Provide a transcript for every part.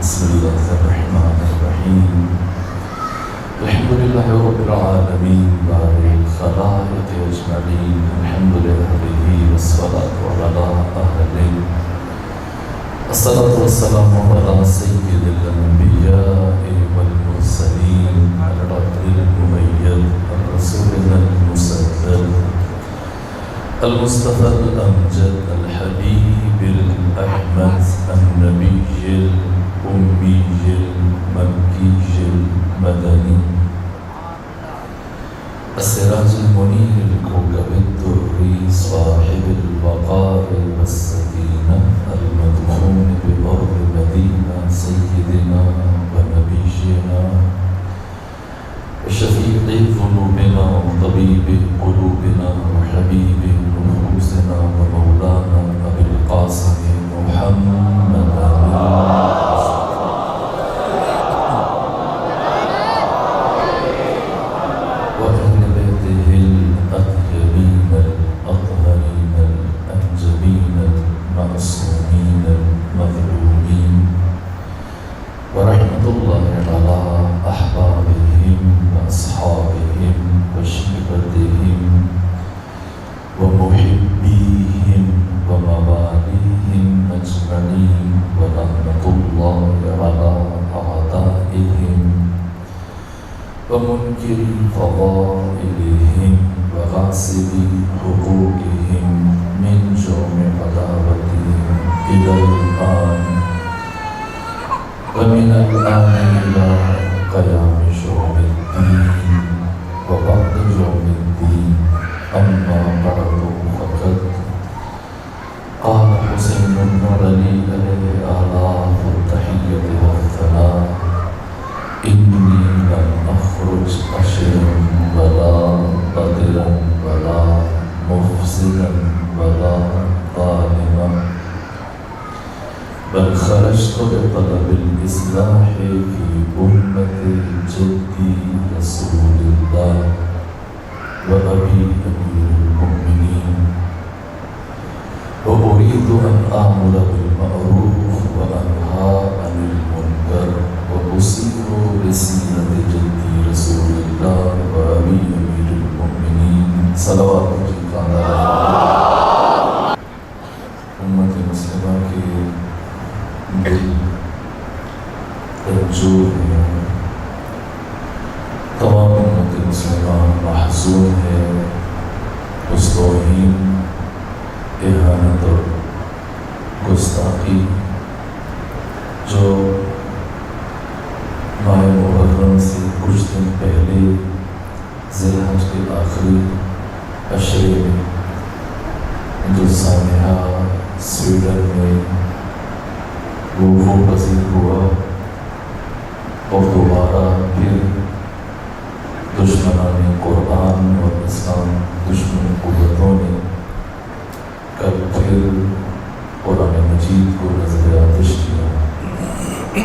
بسم الله الرحمن الرحيم الحمد لله رب العالمين بارئ الخلائق أجمعين الحمد لله والصلاة على أهله الصلاة والسلام على سيد الأنبياء والمرسلين الرب المميز الرسول المسدد المصطفى الأمجد الحبيب الأحمد النبي الأمي المكي المدني السراج المنير الكوكب الدري صاحب الوقار والسكينة المدفون بأرض مدينة سيدنا ونبينا وشفيق ذنوبنا وطبيب قلوبنا وحبيب نفوسنا ومولانا أبي القاسم محمد وأهل بيته الأطيبين الأطهرين الأنجبين المعصومين المظلومين ورحمة الله على أحبابهم وأصحابهم وشيبتهم ومحبيهم ومواليهم أجمعين ورحمة الله على أعدائهم ومنكر فضائلهم وغاصب حقوقهم من جرم عداوتهم إلى الآن ومن الآن إلى قيام يوم الدين وبعد يوم الدين أما بعد فقد قال حسين بن علي عليه آلاف التحية والثناء إني لم أخرج أشرا ولا بدرا ولا مفسدا ولا ظالما بل خرجت لطلب الإصلاح في أمة جدي رسول الله وأبي أمير المؤمنين وأريد أن آمر بالمعروف وأنهى عن المنكر وأسير بسيرة جدي رسول الله وأبي أمير المؤمنين صلوات الله عليه أمة مسلمة کی دل رنجور ہے تمام امت مسلمان محزون ہے اس توہین اہانت اور گستاخی جو ماہ محرم سے کچھ دن پہلے ذی الحج کے آخری عشرے میں جو سانحہ سویڈن میں وہ پذیر ہوا اور دوبارہ پھر دشمنان قرآن اور اسلام دشمن قوتوں نے کل پھر قرآن مجید کو نظر آتش کیا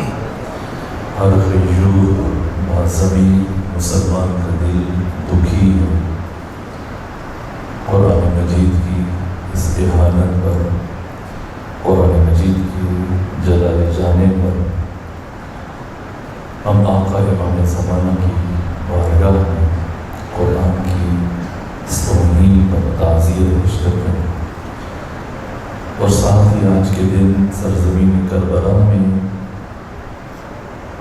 ہر غیور معظمی مسلمان کا دل دکھی ہے قرآن مجید کی اس اہانت پر قرآن مجید کی جلائے جانے پر ہم آقا امام زمانہ کی بارگاہ میں قرآن کی اس توہین پر تعزیت پیش کرتے ہیں اور ساتھ ہی آج کے دن سرزمین کربلا میں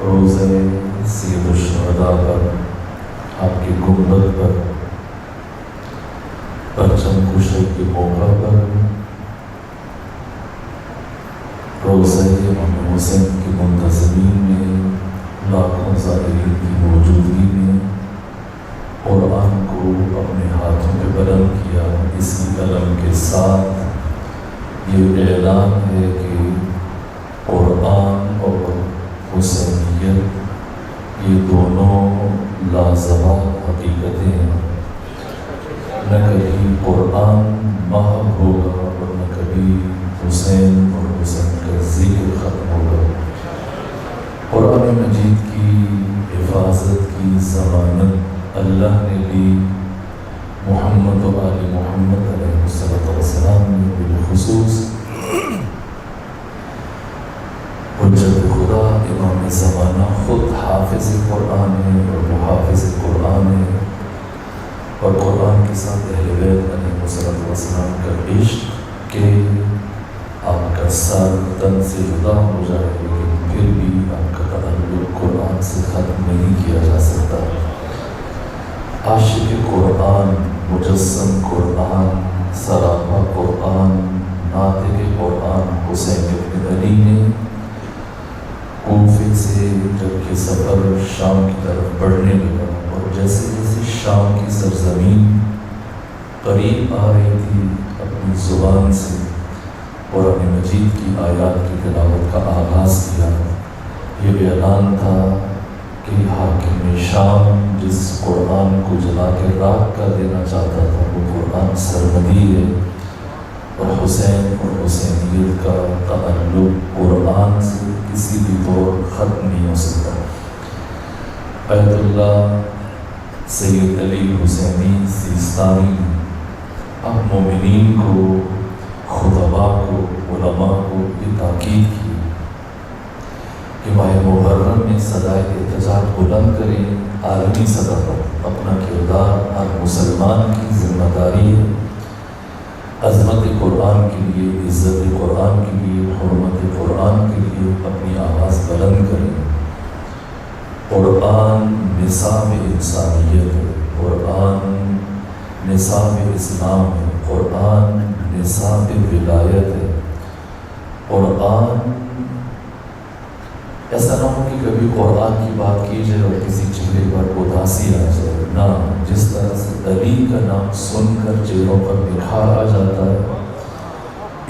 روزہ سید الشہداء پر آپ کے گنبد پر پرچم کشائی کے موقع پر روزہ امام حسین کی منتظمین میں لاکھوں زائرین کی موجودگی میں قرآن کو اپنے ہاتھوں میں بلند کیا اسی قلم کے ساتھ یہ اعلان ہے کہ قرآن اور حسینیت یہ دونوں لازوال حقیقتیں ہیں نہ کبھی قرآن محو ہوگا اور نہ کبھی حسین اور حسین کا ذکر ختم ہوگا قرآن مجید کی حفاظت کی ضمانت اللہ نے لی محمد و آل محمد علیہ السلام نے بالخصوص حجت خدا امام زمانہ خود حافظ قرآن ہے اور محافظ قرآن ہے، اور قرآن کے ساتھ اہل بیت علیہ السلام کا عشق کہ آپ کا سر تن سے جدا ہو جائے لیکن پھر بھی آپ کا تعلق قرآن سے ختم نہیں کیا جا سکتا۔ عاشق قرآن، مجسم قرآن، سراپا قرآن، ناطق قرآن حسین بن علی نے کوفے سے جب یہ سفر شام کی طرف بڑھنے لگا اور جیسے جیسے شام کی سرزمین قریب آ رہی تھی، اپنی زبان سے قرآن مجید کی آیات کی تلاوت کا آغاز کیا۔ یہ اعلان تھا کہ حاکم شام جس قرآن کو جلا کے راکھ کر دینا چاہتا تھا وہ قرآن سرمدی ہے، اور حسین اور حسینیت کا تعلق قرآن سے کسی بھی طور ختم نہیں ہو سکتا۔ آیت اللہ سید علی حسینی سیستانی اب مومنین کو، خطباء کو، علماء کو یہ تاکید کی کہ ماہ محرم میں صدائے احتجاج بلند کریں، عالمی سطح پر اپنا کردار ہر مسلمان کی ذمہ داری ہے۔ عظمت قرآن کے لیے، عزت قرآن کے لیے، حرمت قرآن کے لیے اپنی آواز بلند کریں۔ قرآن نصاب انسانیت ہے، قرآن نصاب اسلام ہے، قرآن نصاب ولایت ہے۔ قرآن ایسا نہ ہو کہ کبھی قرآن کی بات کی جائے اور کسی چہرے پر اداسی آ جائے، نہ، جس طرح سے علی کا نام سن کر چہروں پر نکھار آ جاتا ہے،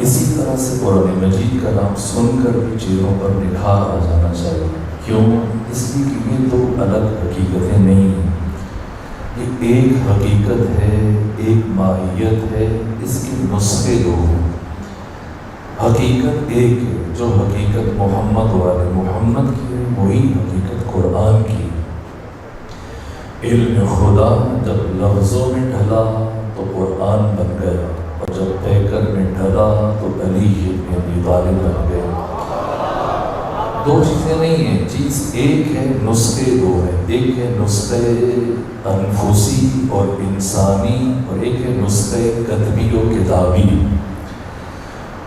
اسی طرح سے قرآن مجید کا نام سن کر بھی چہروں پر نکھار آ جانا چاہیے۔ کیوں؟ اس لیے کہ یہ دو الگ حقیقتیں نہیں ہیں، یہ ایک حقیقت ہے، ایک ماہیت ہے، اس کے نسخے دو ہیں۔ حقیقت ایک ہے، جو حقیقت محمد والے محمد کی ہے وہی حقیقت قرآن کی۔ علم خدا جب لفظوں میں ڈھلا تو قرآن بن گیا، اور جب پیکر میں ڈھلا تو علی ابن ابی طالب بن گیا۔ دو چیزیں نہیں ہیں، چیز ایک ہے، نسخے دو ہیں۔ ایک ہے نسخے انفسی اور انسانی، اور ایک ہے نسخے کتبی و کتابی۔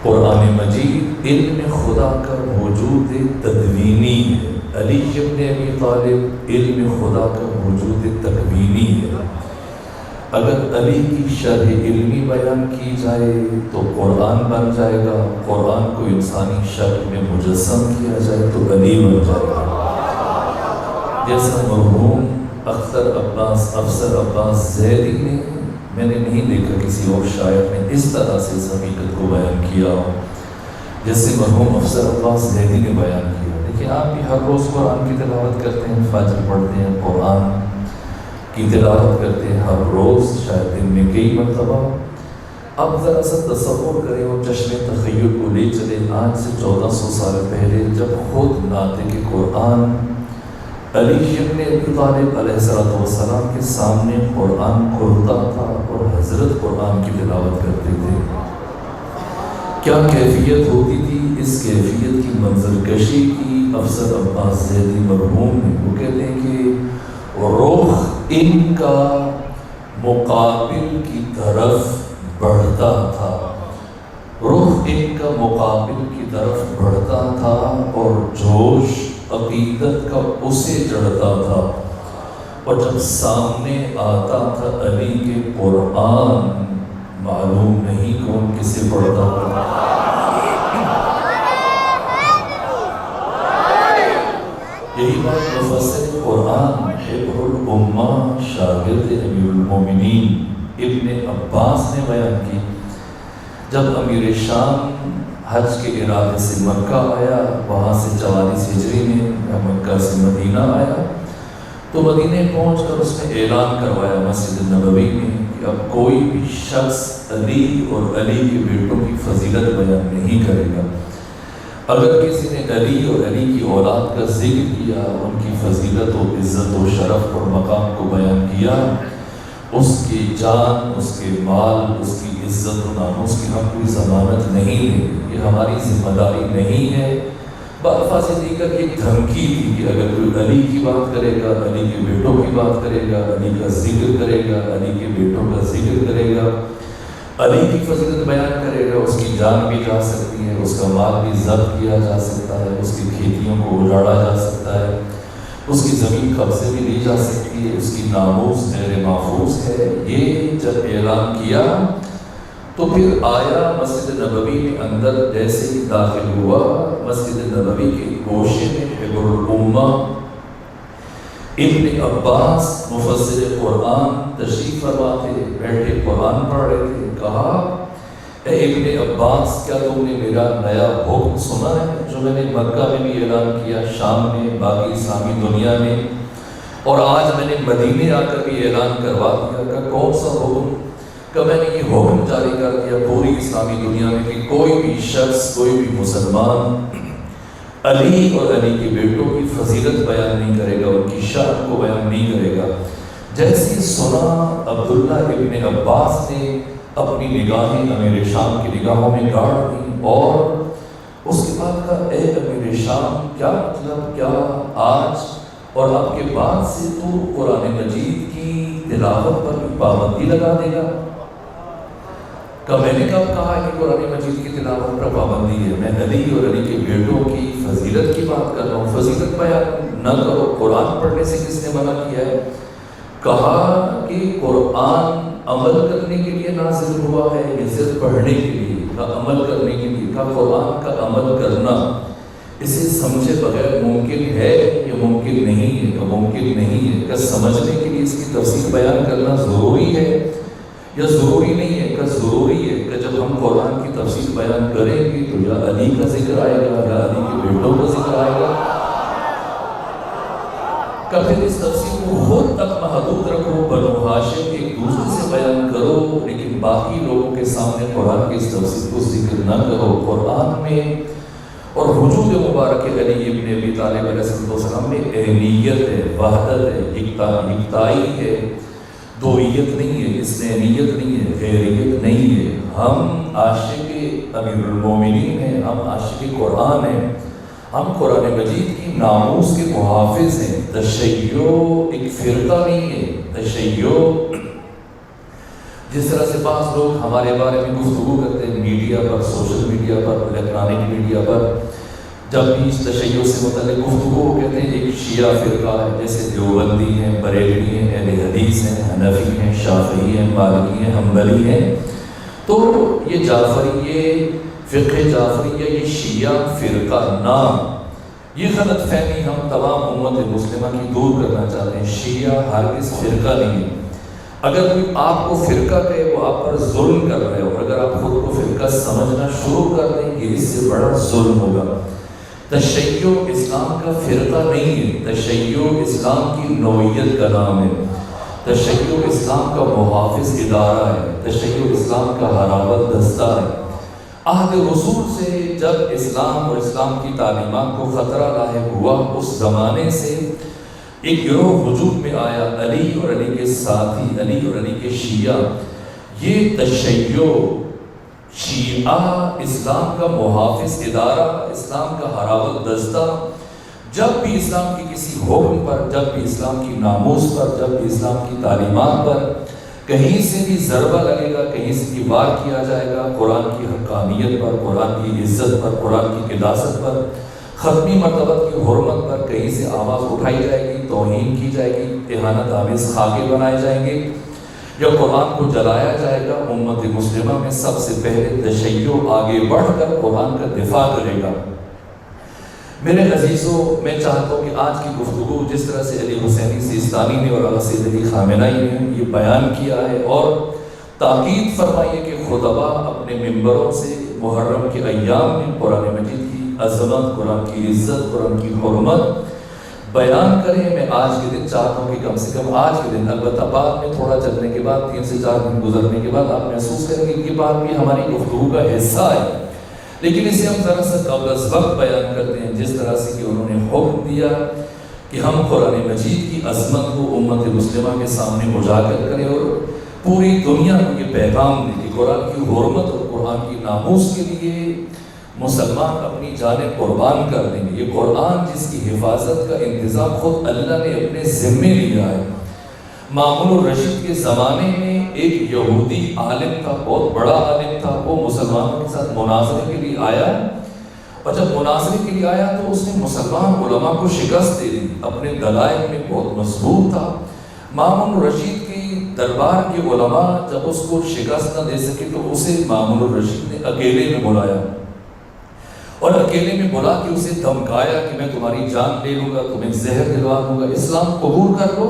قرآن مجید علم خدا کا وجود تدوینی ہے، علی ابن ابی طالب علم خدا کا وجود تکوینی ہے۔ اگر علی کی شرح علمی بیان کی جائے تو قرآن بن جائے گا، قرآن کو انسانی شکل میں مجسم کیا جائے تو علی بن جائے گا۔ جیسا مرحوم افسر عباس زیدی نے، میں نے نہیں دیکھا کسی اور شاعر نے اس طرح سے اس حقیقت کو بیان کیا ہو جیسے مرحوم افسر عباس زیدی نے بیان کیا۔ دیکھیں، آپ بھی ہر روز قرآن کی تلاوت کرتے ہیں، فجر پڑھتے ہیں، قرآن کی تلاوت کرتے ہیں ہر روز، شاید دن میں کئی مرتبہ۔ اب ذرا سا تصور کریں اور جشن تخیل کو لے چلے آج سے 1400 سال پہلے، جب خود ناطق قرآن علی ابن ابی طالب علیہ السلام کے سامنے قرآن کھلتا تھا اور حضرت قرآن کی تلاوت کرتے تھے، کیا کیفیت ہوتی تھی؟ اس کیفیت کی منظر کشی کی افسر عباس زیدی مرحوم نے۔ وہ کہتے ہیں کہ رخ ان کا مقابل کی طرف بڑھتا تھا، رخ ان کا مقابل کی طرف بڑھتا تھا، اور جوش عقیدت کا اسے چڑھتا تھا، اور جب سامنے آتا تھا علی کے قرآن معلوم نہیں کون کسے پڑھتا تھا۔ یہی بات مفسر قرآن حبر الامہ شاگرد امیر المومنین ابن عباس نے بیان کی۔ جب امیر شام حج کے ارادے سے مکہ آیا، وہاں سے 44 ہجری میں مکہ سے مدینہ آیا، تو مدینہ پہنچ کر اس نے اعلان کروایا مسجد نبوی میں کہ اب کوئی بھی شخص علی اور علی کے بیٹوں کی فضیلت بیان نہیں کرے گا۔ اگر کسی نے علی اور علی کی اولاد کا ذکر کیا، ان کی فضیلت و عزت و شرف اور مقام کو بیان کیا، اس کی جان، اس کے مال، اس کی عزت و ناموس کی ہم کوئی ضمانت نہیں لیں، یہ ہماری ذمہ داری نہیں ہے بالفاظ دیگر ایک دھمکی تھی کہ اگر کوئی علی کی بات کرے گا، علی کے بیٹوں کی بات کرے گا، علی کا ذکر کرے گا، علی کے بیٹوں کا ذکر کرے گا، علی کی فضیلت بیان کرے گا، اس کی جان بھی جا سکتی ہے، اس کا مال بھی ضبط کیا جا سکتا ہے، اس کی کھیتیوں کو اجاڑا جا سکتا ہے، اس کی زمین قبضے میں لی جا سکتی ہے، اس کی ناموس غیر محفوظ ہے۔ یہ جب اعلان کیا تو پھر آیا مسجد نبوی میں اندر جیسے ہی داخل ہوا، مسجد نبوی کے گوشے میں حبر الامہ ابن عباس مفسر قرآن تشریف فرما تھے، بیٹھے قرآن پڑھ رہے تھے۔ کہا اے ابن عباس، کیا تم نے میرا نیا حکم سنا ہے جو میں نے مکہ میں بھی اعلان کیا، شام میں، باقی اسلامی دنیا میں، اور آج میں نے مدینے آ کر بھی اعلان کروا دیا؟ کہ کون سا حکم؟ کہ میں نے یہ حکم جاری کر دیا پوری اسلامی دنیا میں کہ کوئی بھی شخص، کوئی بھی مسلمان علی اور علی کے بیٹوں کی فضیلت بیان نہیں کرے گا، ان کی شان کو بیان نہیں کرے گا۔ جیسے سنا، عبداللہ ابن عباس نے اپنی نگاہیں امیر شام کی نگاہوں میں گاڑ دیں، اور اس کے بعد کہا اے امیر شام، کیا مطلب، کیا آج اور اب کے بعد سے تو قرآن مجید کی تلاوت پر بھی پابندی لگا دے گا؟ کہ میں نے کب کہا کہ قرآن مجید کی تلاوت پر پابندی ہے؟ میں علی اور علی کے بیٹوں کی فضیلت کی بات کر رہا ہوں، فضیلت بیان نہ کرو۔ قرآن پڑھنے سے کس نے منع کیا ہے؟ کہا کہ قرآن عمل کرنے کے لیے نازل ہوا ہے یا صرف پڑھنے کے لیے؟ کا عمل کرنے کے لیے۔ کا قرآن کا عمل کرنا اسے سمجھے بغیر ممکن ہے یا ممکن نہیں ہے؟ کہ ممکن نہیں ہے۔ کہ سمجھنے کے لیے اس کی تفسیر بیان کرنا ضروری ہے یا ضروری نہیں ہے؟ کہ ضروری ہے۔ کہ جب ہم قرآن کی تفسیر بیان کریں گے تو یا علی کا ذکر آئے گا یا علی کے بیٹوں کا ذکر آئے گا۔ کہ پھر اس تفسیر کو خود تک محدود رکھو، بنو ہاشم ایک دوسرے سے بیان کرو، لیکن باقی لوگوں کے سامنے قرآن کی اس تفسیر کو ذکر نہ کرو۔ قرآن میں اور وجود مبارک علی ابن ابی طالب علیہ السلام میں اہمیت ہے، وحدت ہے، یکتائی ہے، دوئیت نہیں ہے، اثنینیت نہیں ہے، غیریت نہیں ہے۔ ہم عاشق امیر المومنین ہیں، ہم عاشق قرآن ہیں، ہم قرآن مجید کی ناموس کے محافظ ہیں۔ تشیع ایک فرقہ نہیں ہے۔ تشیع جس طرح سے بعض لوگ ہمارے بارے میں گفتگو کرتے ہیں میڈیا پر، سوشل میڈیا پر، الیکٹرانک میڈیا پر، جب بھی اس تشیع سے متعلق گفتگو کہتے ہیں ایک شیعہ فرقہ ہے، جیسے دیوبندی ہیں، بریلوی ہیں، اہل حدیث ہیں، حنفی ہیں، شافعی ہیں، مالکی ہیں، حنبلی ہیں، تو یہ جعفری، یہ فقہ جعفری، یہ شیعہ فرقہ نام، یہ غلط فہمی ہم تمام امت مسلمہ کی دور کرنا چاہتے ہیں۔ شیعہ ہرگز فرقہ نہیں ہے۔ اگر کوئی آپ کو فرقہ کہے وہ آپ پر ظلم کر رہے ہو، اگر آپ خود کو فرقہ سمجھنا شروع کر دیں گے اس سے بڑا ظلم ہوگا۔ تشیع اسلام کا فرقہ نہیں ہے، تشیع اسلام کی نوعیت کا نام ہے، تشیع اسلام کا محافظ ادارہ ہے، تشیع اسلام کا حراوت دستہ ہے۔ عہد رسول سے جب اسلام اور اسلام کی تعلیمات کو خطرہ لاحق ہوا، اس زمانے سے ایک گروہ وجود میں آیا، علی اور علی کے ساتھی، علی اور علی کے شیعہ۔ یہ تشیع، شیعہ اسلام کا محافظ ادارہ، اسلام کا حراوت دستہ، جب بھی اسلام کی کسی حکم پر، جب بھی اسلام کی ناموس پر، جب بھی اسلام کی تعلیمات پر کہیں سے بھی ضربہ لگے گا، کہیں سے بھی وار کیا جائے گا، قرآن کی حقانیت پر، قرآن کی عزت پر، قرآن کی قداست پر، ختمی مرتبت کی حرمت پر کہیں سے آواز اٹھائی جائے گی، توہین کی جائے گی، اہانت آمیز خاکے بنائے جائیں گے، یا قرآن کو جلایا جائے گا، امت مسلمہ میں سب سے پہلے تشیع آگے بڑھ کر قرآن کا دفاع کرے گا۔ میرے عزیزوں، میں چاہتا ہوں کہ آج کی گفتگو جس طرح سے علی حسینی سیستانی نے اور سید علی خامنہئی نے یہ بیان کیا ہے، اور تاکید فرمائیے کہ خطبہ اپنے ممبروں سے محرم کے ایام میں قرآن مجید کی عظمت، قرآن کی عزت، قرآن کی حرمت بیان کریں۔ میں آج کے دن چاہتا ہوں کہ کم سے کم آج کے دن، البتہ بعد میں تھوڑا چلنے کے بعد 3 سے 4 دن گزرنے کے بعد آپ محسوس کریں گے کہ یہ بات بھی ہماری گفتگو کا حصہ ہے، لیکن اسے ہم ذرا سا قبل از وقت بیان کرتے ہیں، جس طرح سے کہ انہوں نے حکم دیا کہ ہم قرآن مجید کی عظمت کو امت مسلمہ کے سامنے اجاگر کریں اور پوری دنیا کو یہ پیغام دیں کہ قرآن کی حرمت اور قرآن کی ناموس کے لیے مسلمان اپنی جانیں قربان کر دیں گے۔ یہ قرآن جس کی حفاظت کا انتظام خود اللہ نے اپنے ذمے لیا ہے۔ مامون الرشید کے زمانے میں ایک یہودی عالم تھا، بہت بڑا عالم تھا، وہ مسلمانوں کے ساتھ مناظرے کے لیے آیا، اور جب مناظرے کے لیے آیا تو اس نے مسلمان علماء کو شکست دے دی، اپنے دلائل میں بہت مضبوط تھا۔ مامون الرشید کی دربار کے علماء جب اس کو شکست نہ دے سکے تو اسے مامون الرشید نے اکیلے میں بلایا، اور اکیلے میں بلا کے اسے دھمکایا کہ میں تمہاری جان لے لوں گا، تمہیں زہر دلوا دوں گا، اسلام قبول کر لو۔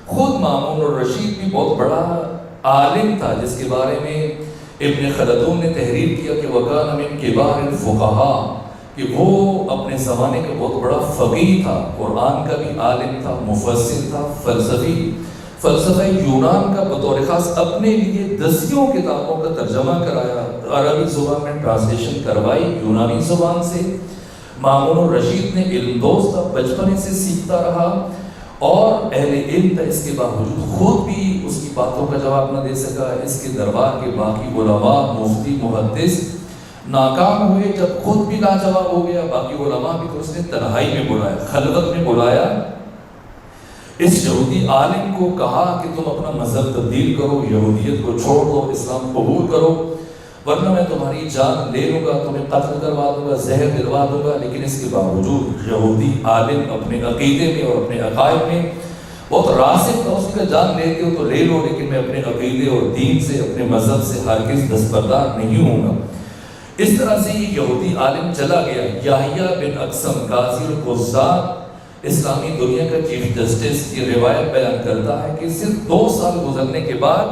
خود مامون الرشید بھی بہت بڑا عالم تھا، جس کے بارے میں ابن خلدون نے تحریر کیا کہ وَكَانَ مِن كِبَارِ الْفُقَهَاء، کہ وہ اپنے زمانے کا بہت بڑا فقیہ تھا، قرآن کا بھی عالم تھا، مفسر تھا، فلسفہ یونان کا بطور خاص اپنے لیے 10 کتابوں کا ترجمہ کرایا، عربی زبان میں ٹرانسلیشن کروائی یونانی زبان سے۔ مامون الرشید نے علم دوست تھا، بچپنے سے سیکھتا رہا اور اہل علم تھا، اس کے باوجود خود بھی اس کی باتوں کا جواب نہ دے سکا۔ اس کے دربار کے باقی علماء، مفتی، محدث ناکام ہوئے، جب خود بھی لاجواب ہو گیا، باقی علماء بھی، تو اس نے تنہائی میں بلایا، خلوت میں بلایا اس یہودی عالم کو، کہا کہ تم اپنا مذہب تبدیل کرو، یہودیت کو چھوڑ دو، اسلام قبول کرو، ورنہ میں تمہاری جان لے لوں گا، تمہیں قتل کروا دوں گا، زہر دلوا دوں گا۔ لیکن اس کے باوجود یہودی عالم اپنے عقیدے میں اور اپنے عقائد میں بہت راسخ تھا، اس کا جان لیتے ہو تو لے لو، لیکن میں اپنے عقیدے اور دین سے، اپنے مذہب سے ہرگز دستبردار نہیں ہوں گا۔ اس طرح سے یہ یہودی عالم چلا گیا۔ یحییٰ بن اقسم قاضی القضات اسلامی دنیا کا چیف جسٹس، یہ روایت بیان کرتا ہے کہ صرف 2 سال گزرنے کے بعد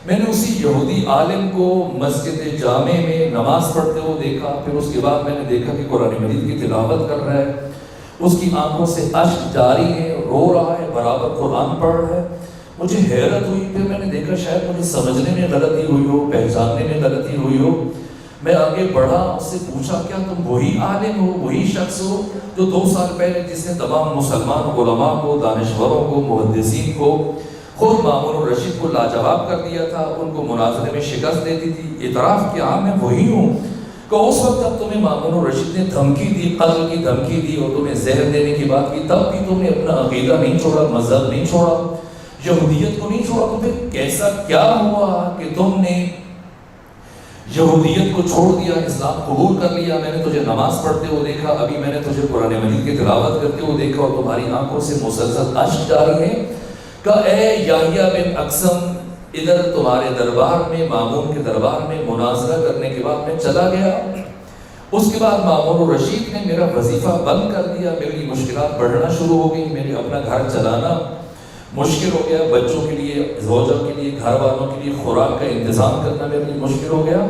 میں نے اسی یہودی عالم کو مسجد جامع میں نماز پڑھتے ہوئے دیکھا، پھر اس کے بعد میں نے دیکھا کہ قرآن مجید کی تلاوت کر رہا ہے، اس کی آنکھوں سے اشک جاری ہے، رو رہا ہے، برابر قرآن پڑھ رہا ہے۔ مجھے حیرت ہوئی، پھر میں نے دیکھا شاید مجھے سمجھنے میں غلطی ہوئی ہو، پہچاننے میں غلطی ہوئی ہو۔ میں آگے بڑھا، اس سے پوچھا کیا تم وہی عالم ہو، وہی شخص ہو جو 2 سال پہلے جس نے تمام مسلمان علماء کو، دانشوروں کو، محدثین کو، خود مامون الرشید کو لاجواب کر دیا تھا، ان کو مناظرے میں شکست دیتی تھی، اعتراف کیا ہاں میں وہی ہوں؟ کہ اس وقت جب تمہیں مامون الرشید نے دھمکی دی، قتل کی دھمکی دی اور تمہیں زہر دینے کی بات کی، تب بھی تم نے اپنا عقیدہ نہیں چھوڑا، مذہب نہیں چھوڑا، یہودیت کو نہیں چھوڑا، تو پھر کیسا کیا ہوا کہ تم نے یہودیت کو چھوڑ دیا، اسلام قبول کر لیا؟ میں نے تجھے نماز پڑھتے ہوئے دیکھا، ابھی میں نے تجھے قرآن مجید کی تلاوت کرتے ہوئے دیکھا، اور تمہاری آنکھوں سے مسلسل اشک جاری ہے۔ کہ اے یحییٰ بن اقسم، ادھر تمہارے دربار میں، مامون کے دربار میں مناظرہ کرنے کے بعد میں چلا گیا، اس کے بعد مامون الرشید نے میرا وظیفہ بند کر دیا، میری مشکلات بڑھنا شروع ہو گئی، میرے اپنا گھر چلانا مشکل ہو گیا، بچوں کے لیے، زوجہ کے لیے، گھر والوں کے لیے خوراک کا انتظام کرنا میرے لیے مشکل ہو گیا۔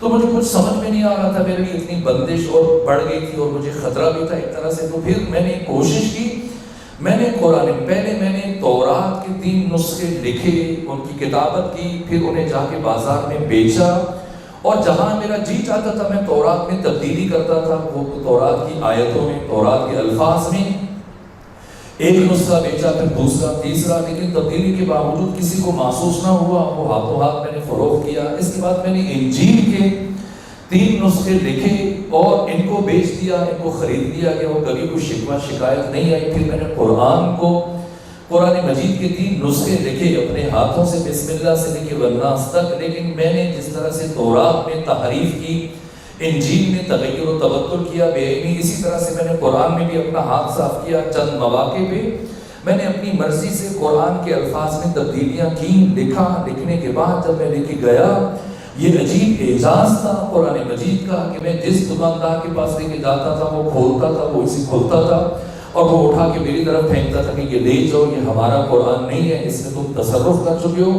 تو مجھے کچھ سمجھ میں نہیں آ رہا تھا، میرے لیے اتنی بندش اور بڑھ گئی تھی، اور مجھے خطرہ بھی تھا ایک طرح سے۔ تو پھر میں نے کوشش کی، میں نے پہلے میں نے تورات کے 3 نسخے لکھے، ان کی کتابت کی، پھر انہیں جا کے بازار میں بیچا، اور جہاں میرا جی چاہتا تھا میں تورات میں تبدیلی کرتا تھا، وہ تورات کی آیتوں میں، تورات کے الفاظ میں، ایک نسخہ بیچا، پھر دوسرا، تیسرا، لیکن تبدیلی کے باوجود کسی کو محسوس نہ ہوا، وہ ہاتھوں ہاتھ میں نے فروخت کیا۔ اس کے بعد میں نے انجیل کے 3 نسخے لکھے اور ان کو بیچ دیا، ان کو خرید لیا گیا، وہ کبھی کوئی شکوہ شکایت نہیں آئی۔ پھر میں نے قرآن مجید کے 3 نسخے لکھے اپنے ہاتھوں سے، بسم اللہ سے لکھے والناس تک، لیکن میں نے جس طرح سے تورات میں تحریف کی، انجیل میں تغیر و تبدل کیا بے علمی، اسی طرح سے میں نے قرآن میں بھی اپنا ہاتھ صاف کیا۔ چند مواقع پہ میں نے اپنی مرضی سے قرآن کے الفاظ میں تبدیلیاں کی، لکھا، لکھنے کے بعد جب میں لے کے گیا، یہ عجیب اعجاز تھا قرآن مجید کا کہ میں جس دکاندار کے پاس لے کے جاتا تھا وہ کھولتا تھا، وہ اسی کھولتا تھا اور وہ اٹھا کے میری طرف پھینکتا تھا کہ یہ لے جاؤ، یہ ہمارا قرآن نہیں ہے، اس میں تم تصرف کر چکے ہو۔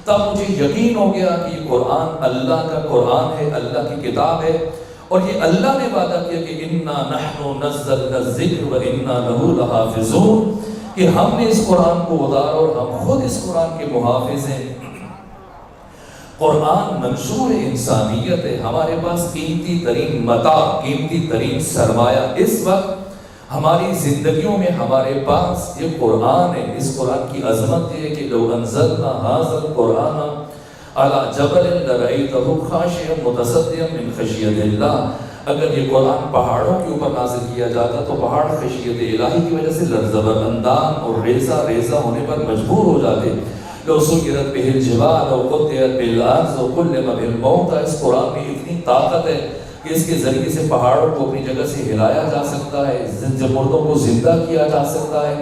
تب مجھے یقین ہو گیا کہ یہ قرآن اللہ کا قرآن ہے، اللہ کی کتاب ہے، اور یہ اللہ نے وعدہ کیا کہ اِنَّا نَحْنُ نَزَّلْنَا الذِّكْرَ وَإِنَّا لَهُ لَحَافِظُونَ، کہ ہم نے اس قرآن کو اتارا اور ہم خود اس قرآن کے محافظ ہیں۔ قرآن منشور انسانیت ہے، ہمارے پاس قیمتی ترین متاع، قیمتی ترین سرمایہ اس وقت ہماری زندگیوں میں ہمارے پاس یہ قرآن ہے۔ اس قرآن کی عظمت یہ ہے کہ لو انزلنا ھذا القرآن علی جبل لرأیتہ خاشعا متصدعا من خشیۃ اللہ، اگر یہ قرآن پہاڑوں کے اوپر نازل کیا جاتا تو پہاڑ خشیت الہی کی وجہ سے لرزبر اندام اور ریزہ ریزہ ہونے پر مجبور ہو جاتے. لو سیرت بہ الجبال و قطعت بالارض و کلم بالموت. اس قرآن میں اتنی طاقت ہے کہ اس کے ذریعے سے پہاڑوں کو اپنی جگہ سے ہلایا جا سکتا ہے, مردوں کو زندہ کیا جا سکتا ہے,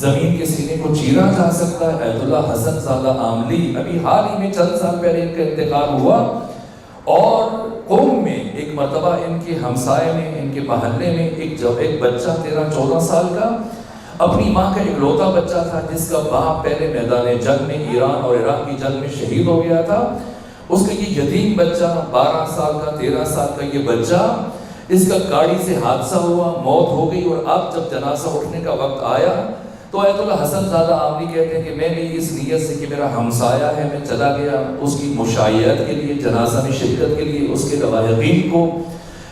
زمین کے سینے کو چیرا جا سکتا ہے. ایت اللہ حسن زادہ عاملی ابھی حال ہی میں چند سال پہلے ان کا انتقال ہوا, اور قوم میں ایک مرتبہ ان کے ہمسائے میں, ان کے محلے میں ایک بچہ 13-14 سال کا اپنی ماں کا اکلوتا بچہ تھا, جس کا باپ پہلے میدان جنگ میں ایران اور عراق کی جنگ میں شہید ہو گیا تھا. اس کا یہ یتیم بچہ 12 سال کا 13 سال کا یہ بچہ, اس کا گاڑی سے حادثہ ہوا, موت ہو گئی. اور اب جب جنازہ اٹھنے کا وقت آیا تو ایت اللہ حسن زادہ عاملی کہتے ہیں کہ میں بھی اس نیت سے کہ میرا ہمسایہ ہے, میں چلا گیا اس کی مشایعت کے لیے, جنازہ میں شرکت کے لیے, اس کے لواحقین کو,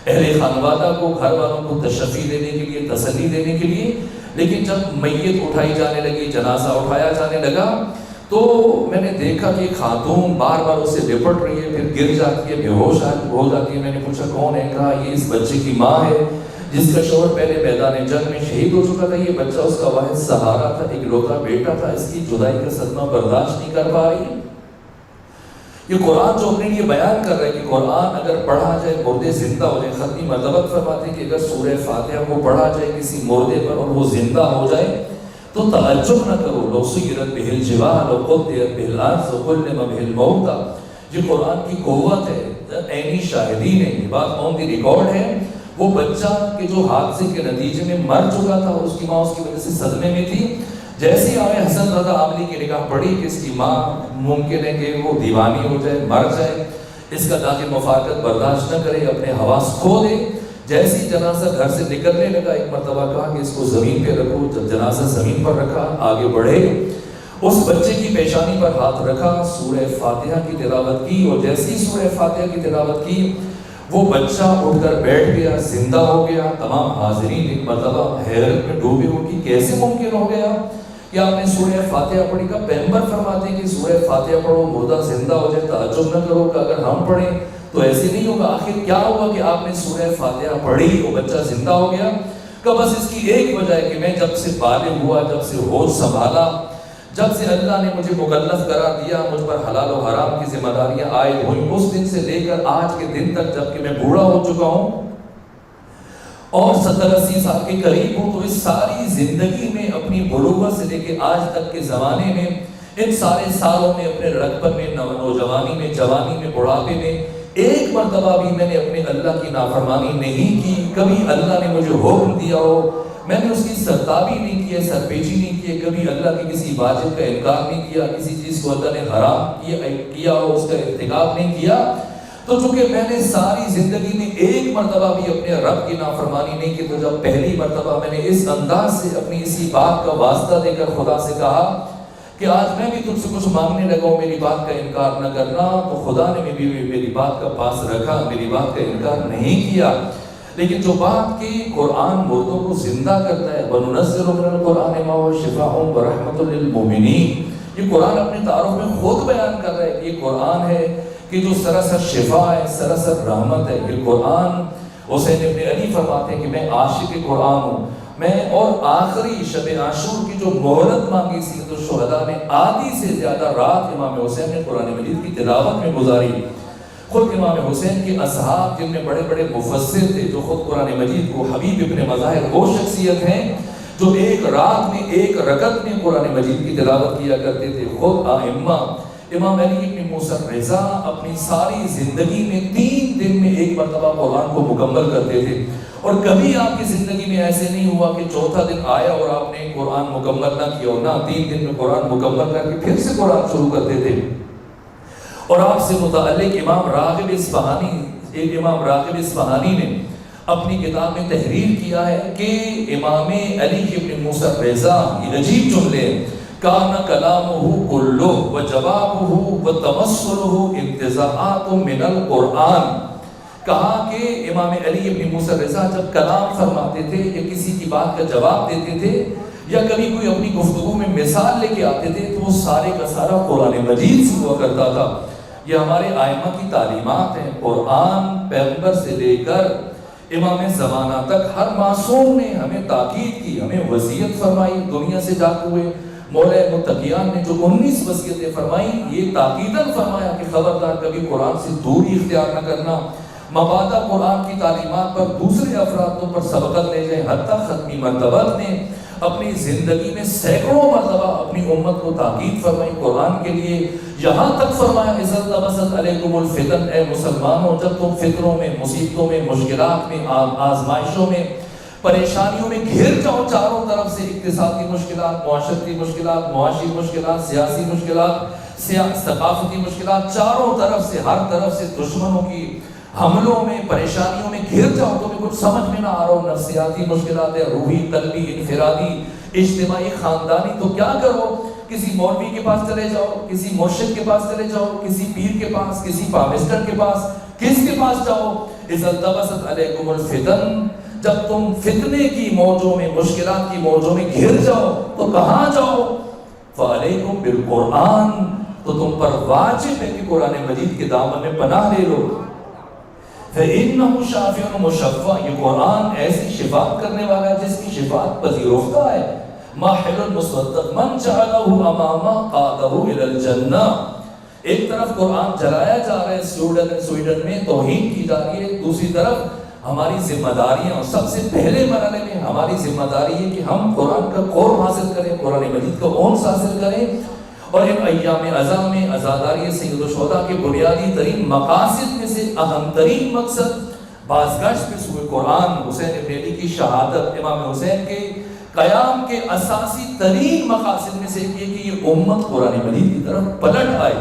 اہل خانوادہ کو, گھر والوں کو تشفی دینے کے لیے, تسلی دینے کے لیے. لیکن جب میت اٹھائی جانے لگی, جنازہ اٹھایا جانے لگا, تو میں نے دیکھا کہ خاتون بار بار اسے لپٹ رہی ہے, پھر گر جاتی ہے, بے ہوش ہو جاتی ہے. میں نے پوچھا کون ہے؟ کہا یہ اس بچے کی ماں ہے جس کا شوہر پہلے میدان جنگ میں شہید ہو چکا تھا. یہ بچہ اس کا واحد سہارا تھا, اکلوتا بیٹا تھا, اس کی جدائی کا صدمہ برداشت نہیں کر پا رہی. یہ قرآن جو اپنے لیے بیان کر رہا ہے کہ قرآن اگر پڑھا جائے مردے زندہ ہو جائے. ختمی مرتبہ فرماتے ہیں کہ اگر سورہ فاتحہ کو پڑھا جائے کسی مردے پر اور وہ زندہ ہو جائے تو تعجب نہ کرو. لو سیرت بہ الجبال و قطعت بالارض و کلم بہ الموت. یہ قرآن کی قوت ہے, عینی شاہدین ہے, یہ بات آن دی ریکارڈ ہے. وہ بچہ کہ جو حادثے کے نتیجے میں مر چکا تھا, اس کی ماں اس کی وجہ سے صدمے میں تھی. جیسے ہی آئے حسن زادہ عاملی کی نگاہ پڑی کہ اس کی ماں ممکن ہے کہ وہ دیوانی ہو جائے, مر جائے, اس کا داخل مفارقت برداشت نہ کرے, اپنے حواس کھو دے. جیسے ہی جنازہ گھر سے نکلنے لگا, ایک مرتبہ کہا کہ اس کو زمین پہ رکھو. جب جنازہ زمین پر رکھا, آگے بڑھے, اس بچے کی پیشانی پر ہاتھ رکھا, سورہ فاتحہ کی تلاوت کی. اور جیسے ہی سورہ فاتحہ کی تلاوت کی, وہ بچہ اٹھ کر بیٹھ گیا, زندہ ہو گیا. تمام حاضرین ایک مرتبہ حیرت میں ڈوبے ہو کہ کیسے ممکن ہو گیا کہ آپ نے سورہ فاتحہ پڑھی. کا پیغمبر فرماتے ہیں کہ سورہ فاتحہ پڑھو مردہ زندہ ہو جائے. تعجب نہ کرو کہ اگر ہم پڑھیں تو ایسے نہیں ہوگا. آخر کیا ہوا کہ آپ نے سورہ فاتحہ پڑھی, وہ بچہ زندہ ہو گیا؟ کہ بس اس کی ایک وجہ ہے کہ میں جب سے بالغ ہوا, جب سے ہوش سنبھالا, جب سے اللہ نے مجھے مکلف قرار دیا, مجھ پر حلال و حرام کی ذمہ داریاں عائد ہوئیں, اس دن سے لے کر آج کے دن تک جب کہ میں بوڑھا ہو چکا ہوں اور 70-80 سال کے قریب ہوں, تو اس ساری زندگی میں اپنی بلوغت سے لے کے آج تک کے زمانے میں, ان سارے سالوں میں, اپنے لڑکپن میں, نوجوانی میں, جوانی میں, بڑھاپے میں, ایک مرتبہ بھی میں نے اپنے اللہ کی نافرمانی نہیں کی. کبھی اللہ نے مجھے حکم دیا ہو, میں نے اس کی سرتابی نہیں کی, سرپیچی نہیں کی. کبھی اللہ کی کسی واجب کا انکار نہیں کیا, کسی چیز کو اللہ نے حرام کیا ہو اس کا ارتکاب نہیں کیا. تو چونکہ میں نے ساری زندگی میں ایک مرتبہ بھی اپنے رب کی نافرمانی نہیں کی, تو جب پہلی مرتبہ میں نے اس انداز سے اپنی اسی بات کا واسطہ دے کر خدا سے کہا کہ آج میں بھی تم سے کچھ مانگنے لگا ہوں, میری بات کا انکار نہ کرنا, تو خدا نے بھی میری بات کا پاس رکھا, میری بات کا انکار نہیں کیا. لیکن جو بات کی قرآن مردوں کو زندہ کرتا ہے, وَنُنَزِّلُ مِنَ الْقُرْآنِ مَا هُوَ شِفَاءٌ وَرَحْمَةٌ لِلْمُؤْمِنِينَ. یہ قرآن اپنے تعارف میں خود بیان کر رہا ہے کہ یہ قرآن ہے کہ جو سراسر شفا ہے, سراسر رحمت ہے. یہ قرآن, حسین ابن علی فرماتے ہیں کہ میں عاشق قرآن ہوں. میں اور آخری شب عاشور کی جو مہلت مانگی سی, تو شہداء نے آدھی سے زیادہ رات امام حسین نے قرآن مجید کی تلاوت میں گزاری. خود امام حسین کے اصحاب جن میں بڑے بڑے مفسر تھے, جو خود قرآن مجید کو حبیب ابن مظاہر وہ شخصیت ہیں جو ایک رات میں ایک رکعت میں قرآن مجید کی تلاوت کیا کرتے تھے. خود ائمہ امام علی ابن موسیٰ رضا اپنی ساری زندگی میں 3 دن میں ایک مرتبہ قرآن کو مکمل کرتے تھے. اور کبھی آپ کی زندگی میں ایسے نہیں ہوا کہ چوتھا دن آیا اور آپ نے قرآن مکمل نہ کیا, نہ 3 دن میں قرآن مکمل کر کے پھر سے قرآن شروع کرتے تھے. اور آپ سے متعلق امام راغب اصفہانی نے اپنی کتاب میں تحریر کیا ہے کہ امام علی ابن موسیٰ رضا, یہ عجیب جملے, کان کلامہ کلہ وجوابہ وتمثلہ انتزاعات من القرآن. کہا کہ امام علی ابن موسیٰ رضا جب کلام فرماتے تھے یا کسی کی بات کا جواب دیتے تھے یا کبھی کوئی اپنی گفتگو میں مثال لے کے آتے تھے, تو وہ سارے کا سارا قرآن مجید سے ہوا کرتا تھا. یہ ہمارے ائمہ کی تعلیمات ہیں. قرآن پیغمبر سے لے کر امام زمانہ تک ہر معصوم نے ہمیں تاکید کی، ہمیں وصیت فرمائی دنیا سے جاتے ہوئے۔ مولا متقیان نے جو 19 وصیتیں فرمائی، یہ تاکیداً فرمایا کہ خبردار کبھی قرآن سے دوری اختیار نہ کرنا، مبادہ قرآن کی تعلیمات پر دوسرے افرادوں پر سبقت لے جائیں۔ حتیٰ ختمی مرتبہ نے اپنی زندگی میں سینکڑوں مرتبہ اپنی امت کو تاکید فرمائی قرآن کے لیے، یہاں تک فرمایا اذا التبست علیکم الفتن، اے مسلمانوں جب تم فطروں میں، مصیبتوں میں، مشکلات میں، آزمائشوں میں، پریشانیوں میں گھر جاؤ چاروں طرف سے، اقتصادی مشکلات، معاشرتی مشکلات، معاشی مشکلات، سیاسی مشکلات، ثقافتی مشکلات، چاروں طرف سے، ہر طرف سے دشمنوں کی حملوں میں، پریشانیوں میں گھر جاؤ، تمہیں کچھ سمجھ میں نہ آ رہا ہو، نفسیاتی مشکلات ہے، روحی، قلبی، انفرادی، اجتماعی، خاندانی، تو کیا کرو؟ کسی مولوی کے پاس چلے جاؤ، کسی مرشد کے پاس چلے جاؤ، کسی پیر کے پاس، کسی پامسٹر کے پاس، کس کے پاس جاؤ؟ اذا التبست علیکم الفتن، جب تم فتنے کی موجوں میں، مشکلات کی موجوں میں گھر جاؤ تو کہاں جاؤ؟ فعلیکم بالقرآن، تو تم پر واجب ہے کہ قرآن مجید کے دامن میں پناہ لے لو۔ فَإِنَّهُ شَافِعٌ مُشَفَّعٌ، یہ قرآن ایسی شفاعت کرنے والا ہے جس کی شفاعت پذیرفتہ ہے۔ مَاحِلٌ مُصَدَّقٌ مَنْ جَعَلَهُ أَمَامَ قَادَهُ إِلَى الْجَنَّةِ، ایک طرف قرآن جلایا جا رہا ہے سویڈن میں، توہین کی جا رہی ہے، دوسری طرف ہماری ذمہ داریاں، سب سے پہلے مرحلے میں ہماری ذمہ داری ہے کہ ہم قرآن کا قرب حاصل کریں، قرآن مجید کا انس حاصل کریں، اور ان ایام عظام میں عزاداری سید الشہداء کے بنیادی ترین مقاصد میں سے اہم ترین مقصد بازگشت پہ سوئے قرآن، حسین ابن علی کی شہادت، امام حسین کے قیام کے اساسی ترین مقاصد میں سے یہ کہ یہ امت قرآن مجید کی طرف پلٹ آئے۔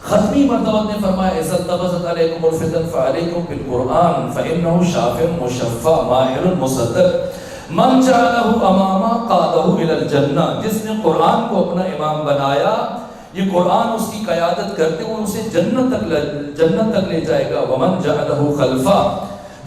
ختمی مرتبہ نے فرمایا اذا التبست علیکم الفتن فعلیکم بالقرآن فإنه شافع مشفع ماہر مصدق من جعلہ امامہ قادہ الی الجنہ، جس نے قرآن کو اپنا امام بنایا، یہ قرآن اس کی قیادت کرتے ہوئے اسے جنت تک لے جائے گا۔ ومن جعلہ خلفہ،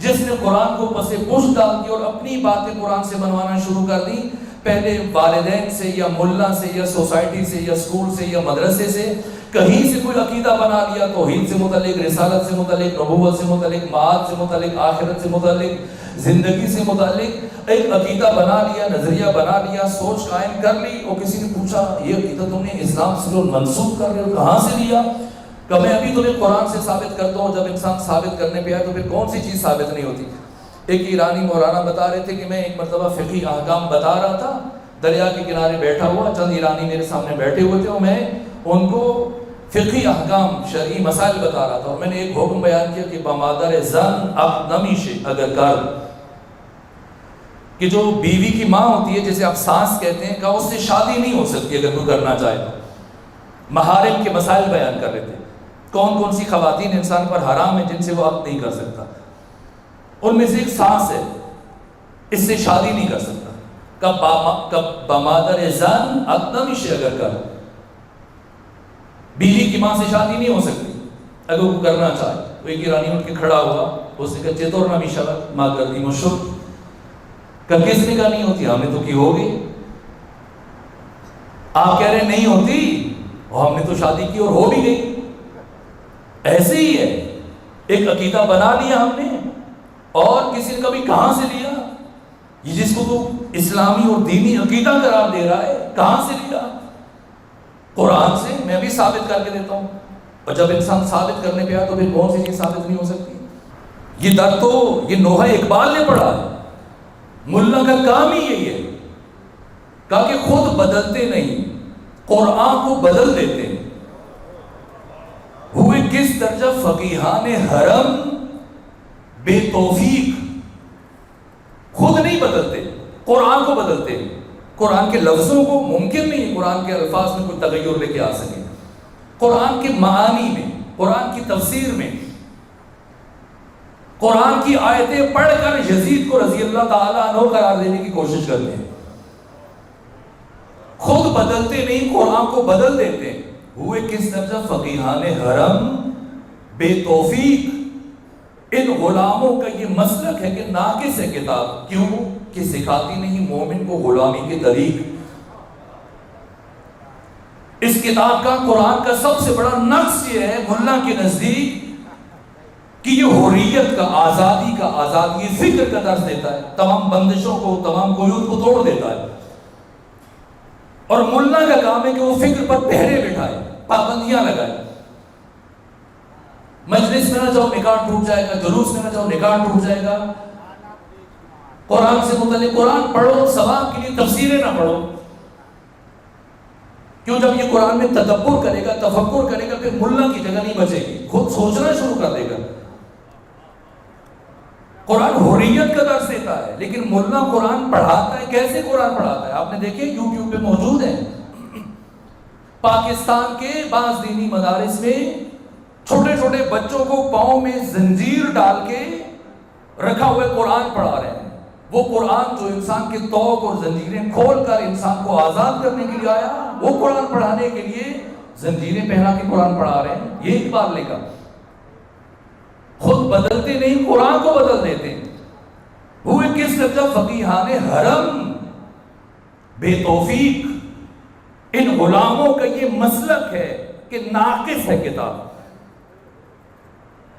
جس نے قرآن کو پس پشت ڈال دی اور اپنی باتیں قرآن سے بنوانا شروع کر دی، پہلے والدین سے یا ملا سے یا سوسائٹی سے یا اسکول سے یا مدرسے سے کہیں سے کوئی عقیدہ بنا لیا، توحید سے متعلق، رسالت سے متعلق، نبوت سے متعلق، معاد سے متعلق، آخرت سے متعلق، زندگی سے متعلق ایک عقیدہ بنا لیا، نظریہ بنا لیا، سوچ قائم کر لی، اور کسی نے پوچھا یہ عقیدہ تم نے اسلام سے منسوخ کر رہے ہو، کہاں سے لیا؟ کہ میں ابھی تمہیں قرآن سے ثابت کرتا ہوں۔ جب انسان ثابت کرنے پہ آئے تو پھر کون سی چیز ثابت نہیں ہوتی؟ ایک ایرانی مولانا بتا رہے تھے کہ میں ایک مرتبہ فقہی احکام بتا رہا تھا، دریا کے کنارے بیٹھا ہوا، چند ایرانی میرے سامنے بیٹھے ہوئے تھے، اور میں ان کو فقہی احکام، شرعی مسائل بتا رہا تھا، اور میں نے ایک حکم بیان کیا کہ بمادر زن اب نمیشے اگر کر، کہ جو بیوی کی ماں ہوتی ہے جسے آپ ساس کہتے ہیں، کہ اس سے شادی نہیں ہو سکتی اگر کوئی کرنا چاہے تو۔ محارم کے مسائل بیان کر رہے تھے، کون کون سی خواتین انسان پر حرام ہیں جن سے وہ عقد نہیں کر سکتا، ان میں سے ایک ساس ہے، اس سے شادی نہیں کر سکتا۔ کب بمادر زن اب نمیشے اگر کر، بیوی کی ماں سے شادی نہیں ہو سکتی اگر وہ کرنا چاہے۔ تو ایک ایرانی اٹھ کے کھڑا ہوا، اس نے کہا چطور نہ میشا ماں کردی مشک، کہ کس نے کہا نہیں ہوتی؟ ہم نے تو کی ہوگی۔ آپ کہہ رہے نہیں ہوتی، اور ہم نے تو شادی کی اور ہو بھی گئی۔ ایسے ہی ہے، ایک عقیدہ بنا لیا ہم نے، اور کسی نے کبھی کہاں سے لیا؟ یہ جس کو تو اسلامی اور دینی عقیدہ قرار دے رہا ہے، کہاں سے لیا؟ قرآن سے۔ میں بھی ثابت کر کے دیتا ہوں، اور جب انسان ثابت کرنے پہ آیا تو پھر کون سی چیز ثابت نہیں ہو سکتی؟ یہ در تو یہ نوحہ اقبال نے پڑھا ہے، ملا کا کام ہی یہی ہے، کہا کہ خود بدلتے نہیں، قرآن کو بدل دیتے۔ ہوئے کس درجہ فقیہان حرم بے توفیق، خود نہیں بدلتے، قرآن کو بدلتے۔ قرآن کے لفظوں کو ممکن نہیں ہے قرآن کے الفاظ میں کوئی تغیر لے کے آ سکے، قرآن کے معانی میں، قرآن کی تفسیر میں، قرآن کی آیتیں پڑھ کر یزید کو رضی اللہ تعالیٰ عنہ قرار دینے کی کوشش کرتے ہیں۔ خود بدلتے نہیں، قرآن کو بدل دیتے ہیں۔ ہوئے کس درجہ فقیہان حرم بے توفیق، ان غلاموں کا یہ مسلک ہے کہ ناقص ہے کتاب، کیوں کہ سکھاتی نہیں مومن کو غلامی کے طریق۔ اس کتاب کا، قرآن کا سب سے بڑا نقص یہ ہے ملا کے نزدیک کہ یہ حریت کا، آزادی کا، آزادی فکر کا درس دیتا ہے، تمام بندشوں کو، تمام قیود کو توڑ دیتا ہے۔ اور ملا کا کام ہے کہ وہ فکر پر پہرے بٹھائے، پابندیاں لگائے۔ مجلس میں نہ جاؤ نکاح ٹوٹ جائے گا، جلوس میں نہ جاؤ نکاح ٹوٹ جائے گا، قرآن سے متعلق قرآن پڑھو، ثواب کے لیے تفسیریں نہ پڑھو۔ کیوں؟ جب یہ قرآن میں تدبر کرے گا، تفکر کرے گا، پھر ملا کی جگہ نہیں بچے گی، خود سوچنا شروع کر دے گا۔ قرآن حریت کا درس دیتا ہے، لیکن ملا قرآن پڑھاتا ہے، کیسے قرآن پڑھاتا ہے؟ آپ نے دیکھے یوٹیوب پہ موجود ہیں، پاکستان کے بعض دینی مدارس میں چھوٹے چھوٹے بچوں کو پاؤں میں زنجیر ڈال کے رکھا ہوئے قرآن پڑھا رہے ہیں۔ وہ قرآن جو انسان کے توق اور زنجیریں کھول کر انسان کو آزاد کرنے کے لیے آیا، وہ قرآن پڑھانے کے لیے زنجیریں پہنا کے قرآن پڑھا رہے ہیں۔ یہ اقبال لکھا، خود بدلتے نہیں، قرآن کو بدل دیتے ہیں۔ ہوئے کس درجہ فقیہان حرم بے توفیق، ان غلاموں کا یہ مسلک ہے کہ ناقص ہے کتاب۔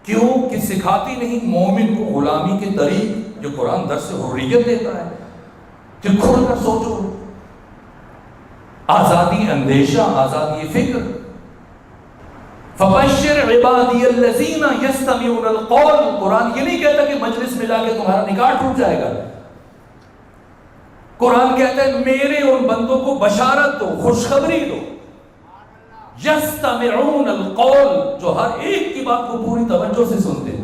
کیوں کہ سکھاتی نہیں مومن کو غلامی کے طریق جو قرآن درس حریت دیتا ہے کہ کھل کر سوچو، آزادی اندیشہ، آزادی فکر۔ فَبَشِّرْ عِبَادِيَ الَّذِينَ يَسْتَمِعُونَ الْقَوْلَ، قرآن یہ نہیں کہتا کہ مجلس میں جا کے تمہارا نکاح ٹوٹ جائے گا۔ قرآن کہتا ہے میرے ان بندوں کو بشارت دو، خوشخبری دو، یستمعون القول، جو ہر ایک کی بات کو پوری توجہ سے سنتے ہیں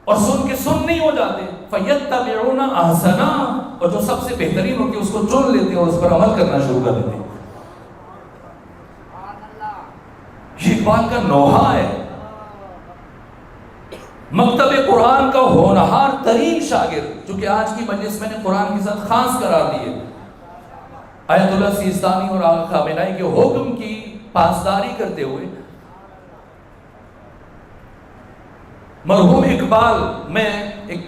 اور سن کے سن نہیں ہو جاتے، فیتبعون احسنا، اور جو سب سے بہترین ہوتی ہے اس کو چن لیتے ہیں اور اس پر عمل کرنا شروع کر دیتے ہیں۔ یہ اقبال کا نوحہ ہے، مکتب قرآن کا ہونہار ترین شاگرد، جو کہ آج کی مجلس میں نے قرآن کے ساتھ خاص قرار دیے، آیت اللہ سیستانی اور آقا خامنہئی کے حکم کی پاسداری کرتے ہوئے مرحوم اقبال، میں ایک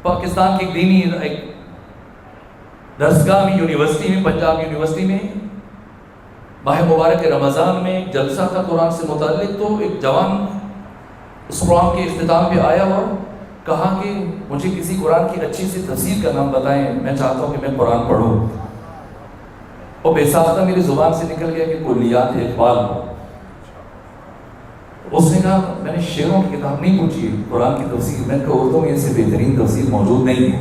پاکستان کی دینی ایک درسگاہ میں، یونیورسٹی میں، پنجاب یونیورسٹی میں ماہ مبارک رمضان میں ایک جلسہ تھا قرآن سے متعلق، تو ایک جوان اس قرآن کے اختتام پہ آیا اور کہا کہ مجھے کسی قرآن کی اچھی سی تفسیر کا نام بتائیں، میں چاہتا ہوں کہ میں قرآن پڑھوں۔ اور بے ساختہ میری زبان سے نکل گیا کہ کلیات اقبال ہو۔ اس نے کہا میں نے شعروں کی کتاب نہیں پوچھی قرآن کی تفسیر، میں نے کہا اردو میں اس سے بہترین تفسیر موجود نہیں ہے۔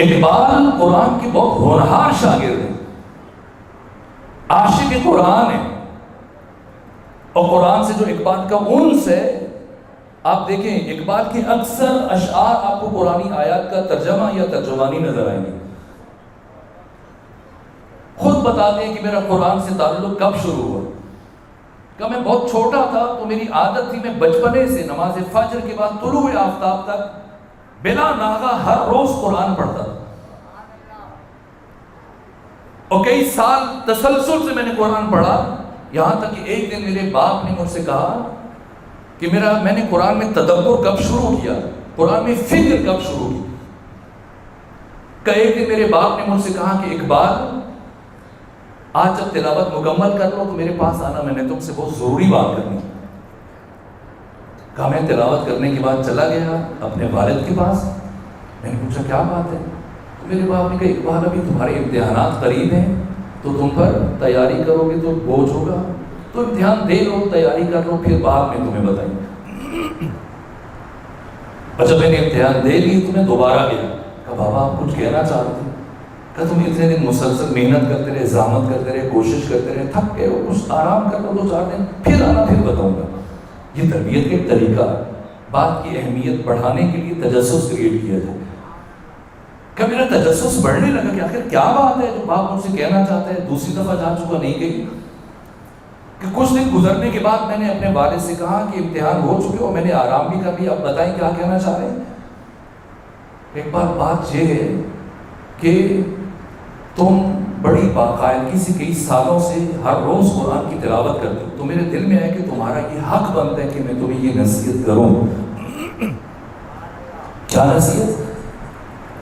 اقبال قرآن کی بہت ہونہار شاگرد ہے، عاشق قرآن ہے، اور قرآن سے جو اقبال کا انس ہے، آپ دیکھیں اقبال کے اکثر اشعار آپ کو قرآنی آیات کا ترجمہ یا ترجمانی نظر آئیں گے۔ خود بتاتے ہیں کہ میرا قرآن سے تعلق کب شروع ہوا، کہ میں بہت چھوٹا تھا تو میری عادت تھی، میں بچپنے سے نماز فجر کے بعد طلوع آفتاب تک بلا ناغہ ہر روز قرآن پڑھتا تھا، اور کئی سال تسلسل سے میں نے قرآن پڑھا، یہاں تک کہ ایک دن میرے باپ نے مجھ سے کہا کہ میں نے قرآن میں تدبر کب شروع کیا، قرآن میں فکر کب شروع کی۔ کہ ایک دن میرے باپ نے مجھ سے کہا کہ اقبال آج جب تلاوت مکمل کر لو تو میرے پاس آنا، میں نے تم سے بہت ضروری بات کرنی۔ کہا میں تلاوت کرنے کے بعد چلا گیا اپنے والد کے پاس، میں نے پوچھا کیا بات ہے؟ تو میرے باپ نے کہا اقبال ابھی تمہارے امتحانات قریب ہیں تو تم پر تیاری کرو گے تو بوجھ ہوگا، تو امتحان دے لو، تیاری کر لو، پھر بعد میں تمہیں بتائیں۔ اور جب میں نے امتحان دے لی تو میں دوبارہ گیا، کہا بابا آپ کچھ کہنا چاہتے ہیں؟ کہ تم اتنے دن مسلسل محنت کرتے رہے، زحمت کرتے رہے، کوشش کرتے رہے، تھک گئے ہو، کچھ آرام کر لو 2-4 دن، پھر آنا، پھر بتاؤں گا۔ یہ تربیت کا ایک طریقہ، بات کی اہمیت بڑھانے کے لیے تجسس کریٹ کیا جائے۔ کہ میرا تجسس بڑھنے لگا کہ آخر کیا بات ہے جو باپ مجھ سے کہنا چاہتا ہے، دوسری دفعہ جا چکا نہیں گئی۔ کہ کچھ دن گزرنے کے بعد میں نے اپنے والد سے کہا کہ امتحان ہو چکے اور میں نے آرام بھی کر لیا، اب بتائیں کیا کہنا چاہ رہے ہیں۔ ایک بات یہ ہے کہ تم بڑی باقاعدگی سے کئی سالوں سے ہر روز قرآن کی تلاوت کرتے ہو، تو میرے دل میں ہے کہ تمہارا یہ حق بنتا ہے کہ میں تمہیں یہ نصیحت کروں۔ کیا نصیحت؟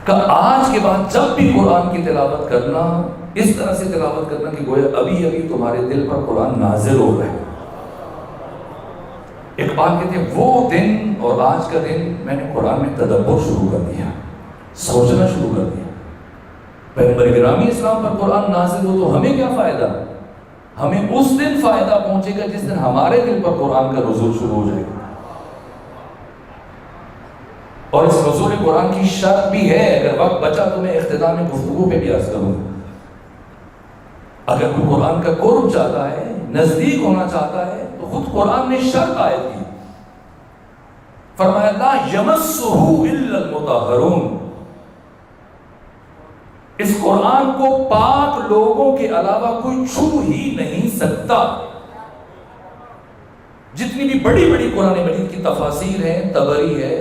کہ آج کے بعد جب بھی قرآن کی تلاوت کرنا، اس طرح سے تلاوت کرنا کہ گویا ابھی ابھی تمہارے دل پر قرآن نازل ہو رہا ہے۔ اقبال کہتے ہیں وہ دن اور آج کا دن میں نے قرآن میں تدبر شروع کر دیا، سوچنا شروع کر دیا۔ پیغمبر گرامی اسلام پر قرآن نازل ہو تو ہمیں کیا فائدہ؟ ہمیں اس دن فائدہ پہنچے گا جس دن ہمارے دل پر قرآن کا نزول شروع ہو جائے گا۔ اور اس نزول قرآن کی شرط بھی ہے، اگر وقت بچا تو میں اختتام گفتگو پہ بھی عرض کروں گا۔ اگر کوئی قرآن کا قرب چاہتا ہے، نزدیک ہونا چاہتا ہے، تو خود قرآن نے شرط عائد کی، فرمایا لا یمسہ الا المطہرون، اس قرآن کو پاک لوگوں کے علاوہ کوئی چھو ہی نہیں سکتا۔ جتنی بھی بڑی بڑی قرآن مجید کی تفاسیر ہیں، طبری ہے،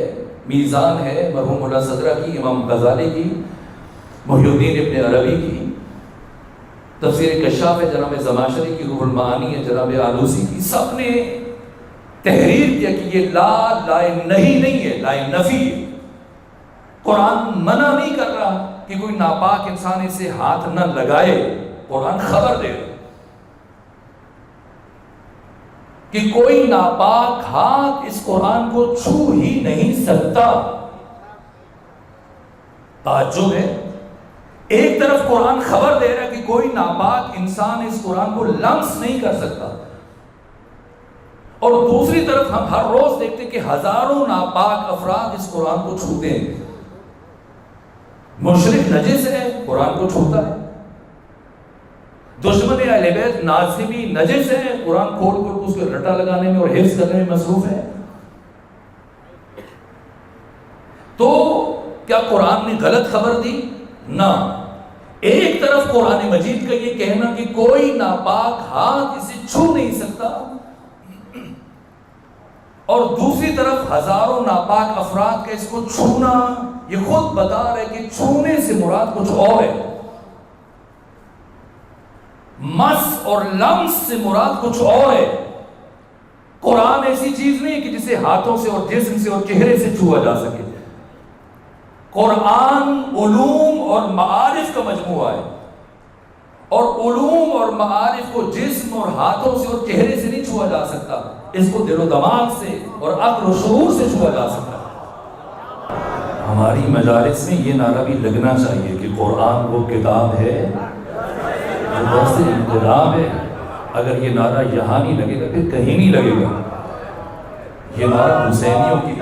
میزان ہے مرحوم مولا صدرہ کی، امام غزالی کی، محی الدین ابن عربی کی، تفسیر کشاف ہے جناب زمخشری کی، روح المعانی ہے جناب آلوسی کی، سب نے تحریر کیا کہ یہ لا نہیں ہے، لا نفی ہے۔ قرآن منع نہیں کر رہا کہ کوئی ناپاک انسان اسے ہاتھ نہ لگائے، قرآن خبر دے رہا کہ کوئی ناپاک ہاتھ اس قرآن کو چھو ہی نہیں سکتا۔ تعجب ہے، ایک طرف قرآن خبر دے رہا ہے کہ کوئی ناپاک انسان اس قرآن کو لمس نہیں کر سکتا، اور دوسری طرف ہم ہر روز دیکھتے کہ ہزاروں ناپاک افراد اس قرآن کو چھوتے ہیں۔ مشرک نجس ہے، قرآن کو چھوتا ہے، دشمن اہل بیت ناصبی نجس ہے، قرآن کھول کر اس کو رٹا لگانے میں اور حفظ کرنے میں مصروف ہے۔ تو کیا قرآن نے غلط خبر دی؟ نہ، ایک طرف قرآن مجید کا یہ کہنا کہ کوئی ناپاک ہاتھ اسے چھو نہیں سکتا، اور دوسری طرف ہزاروں ناپاک افراد کا اس کو چھونا، یہ خود بتا رہے کہ چھونے سے مراد کچھ اور ہے، مس اور لمس سے مراد کچھ اور ہے۔ قرآن ایسی چیز نہیں ہے کہ جسے ہاتھوں سے اور جسم سے اور چہرے سے چھوا جا سکے۔ قرآن علوم اور معارف کا مجموعہ ہے، اور علوم اور معارف کو جسم اور ہاتھوں سے اور چہرے سے نہیں چھوا جا سکتا، اس کو دل و دماغ سے اور عقل و شعور سے چھوا جا سکتا۔ ہماری مجالس میں یہ نعرہ بھی لگنا چاہیے کہ قرآن وہ کتاب ہے جو بس انقلاب ہے۔ اگر یہ نعرہ یہاں نہیں لگے گا پھر کہیں نہیں لگے گا۔ یہ نعرہ حسینیوں کی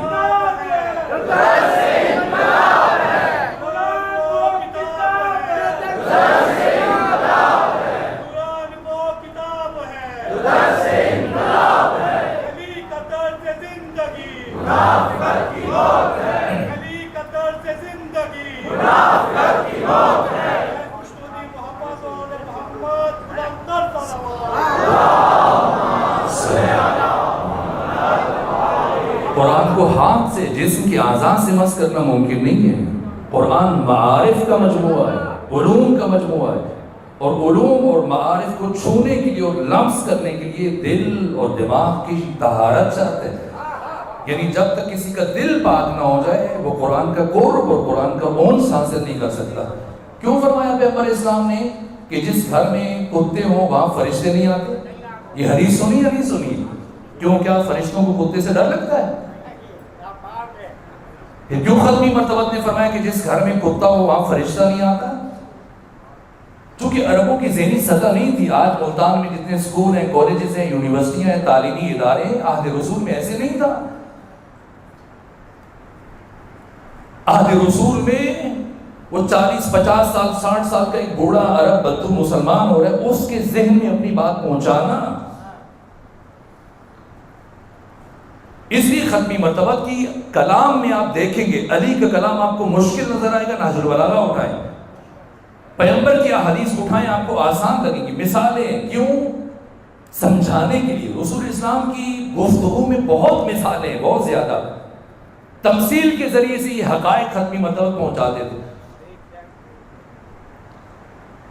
قرآن کو ہاتھ سے جسم کے اعضاء سے مس کرنا ممکن نہیں ہے۔ قرآن معارف کا مجموعہ ہے، علوم کا مجموعہ ہے، اور علوم اور معارف کو چھونے کے لیے اور لمس کرنے کے لیے دل اور دماغ کی طہارت چاہتے ہیں۔ یعنی جب تک کسی کا دل پاک نہ ہو جائے وہ قرآن کا قرب اور قرآن کا انس حاصل نہیں کر سکتا۔ کیوں فرمایا پیغمبر اسلام نے کہ جس گھر میں کتے ہوں وہاں فرشتے نہیں آتے؟ یہ حدیث سنی، کیوں کیا فرشتوں کو کتے سے ڈر لگتا ہے؟ کیوں ختمی مرتبہ نے فرمایا کہ جس گھر میں کتا ہو وہاں فرشتہ نہیں آتا؟ چونکہ عربوں کی ذہنی سطح نہیں تھی۔ آج ملتان میں جتنے اسکول ہیں، کالجز ہیں، یونیورسٹیاں ہیں، تعلیمی ادارے ہیں، عہد رسول میں ایسے نہیں تھا۔ عہد رسول میں وہ 40 50 سال 60 سال کا ایک بوڑھا عرب بدو مسلمان ہو رہا ہے، اس کے ذہن میں اپنی بات پہنچانا، اس لیے ختمی مرتبہ کی کلام میں آپ دیکھیں گے علی کا کلام آپ کو مشکل نظر آئے گا، نہج البلاغہ اٹھائیں، پیغمبر کی احادیث اٹھائیں، آپ کو آسان لگیں گی۔ مثالیں کیوں؟ سمجھانے کے لیے۔ رسول اسلام کی گفتگو میں بہت مثالیں، بہت زیادہ تمثیل کے ذریعے سے یہ حقائق ختمی مرتبہ پہنچاتے تھے۔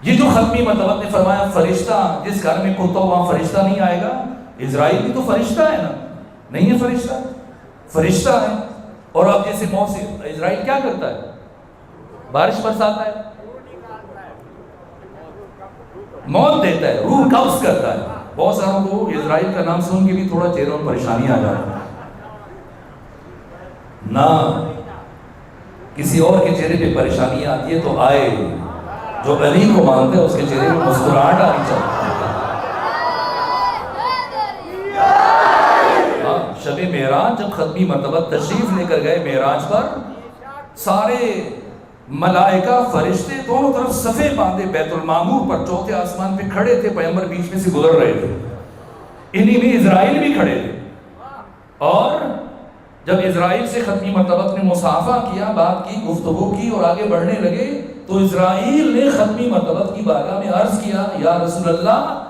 یہ جو ختمی مرتبہ نے فرمایا فرشتہ جس گھر میں کتا وہاں فرشتہ نہیں آئے گا، اسرائیل بھی تو فرشتہ ہے نا؟ نہیں ہے فرشتہ، فرشتہ ہے۔ اور اب جیسے موسم اسرائیل کیا کرتا ہے؟ بارش برساتا ہے، موت دیتا ہے، روح قبض کرتا ہے۔ بہت ساروں کو اسرائیل کا نام سن کے بھی تھوڑا چہروں میں پریشانی آ جاتی ہے نہ، کسی اور کے چہرے پہ پریشانی آتی ہے تو آئے، جو علی کو مانتے ہیں اس کے چہرے پہ مسکراہٹ آنی چاہیے۔ شب معراج جب ختمی مرتبہ تشریف لے کر گئے معراج پر، سارے ملائکہ فرشتے دونوں طرف صفے باندھے بیت المعمور پر چوتھے آسمان پہ کھڑے تھے، پیغمبر بیچ میں سے گزر رہے تھے، انہی میں اسرائیل بھی کھڑے تھے۔ اور جب اسرائیل سے ختمی مرتبہ نے مصافحہ کیا، بات کی، گفتگو کی اور آگے بڑھنے لگے، تو اسرائیل نے ختمی مرتبہ کی بارگاہ میں عرض کیا، یا رسول اللہ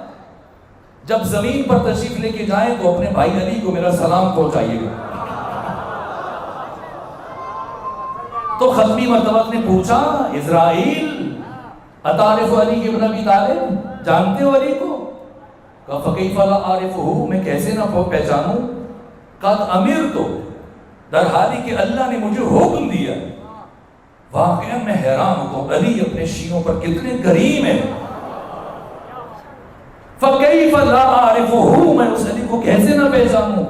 جب زمین پر تشریف لے کے جائیں تو اپنے بھائی علی کو میرا سلام پہنچائیے گا۔ تو ختمی مرتبہ نے پوچھا، اسرائیل اتعرف علی ابن ابی طالب، جانتے ہو علی کو؟ کہا فکیف لا اعرفہ، میں کیسے نہ پہچانوں؟ قد امرت، در حالی کہ اللہ نے مجھے حکم دیا۔ واقعا میں حیران ہوں، علی اپنے شیعوں پر کتنے کریم ہیں۔ فکیف لا اعرفہ، میں اس علی کو کیسے نہ پہچانوں؟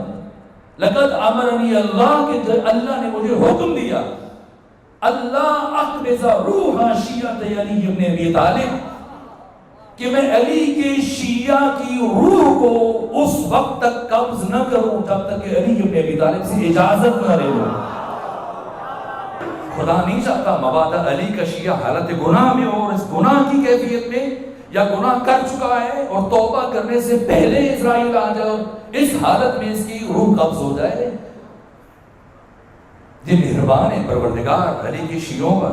لقد امرنی اللہ، کہ اللہ نے مجھے حکم دیا، اللہ اقبض روح شیعۃ علی ابن ابی طالب، کہ میں علی کے شیعہ کی روح کو اس وقت تک قبض نہ کروں جب تک کہ علی ابن ابی طالب سے اجازت نہ لے لوں۔ خدا نہیں چاہتا مبادا علی کا شیعہ حالت گناہ میں اور اس گناہ کی کیفیت میں، یا گناہ کر چکا ہے اور توبہ کرنے سے پہلے اسرائیل آ جائے اور اس حالت میں اس کی روح قبض ہو جائے۔ یہ مہربان ہے پروردگار علی کے شیعوں پر،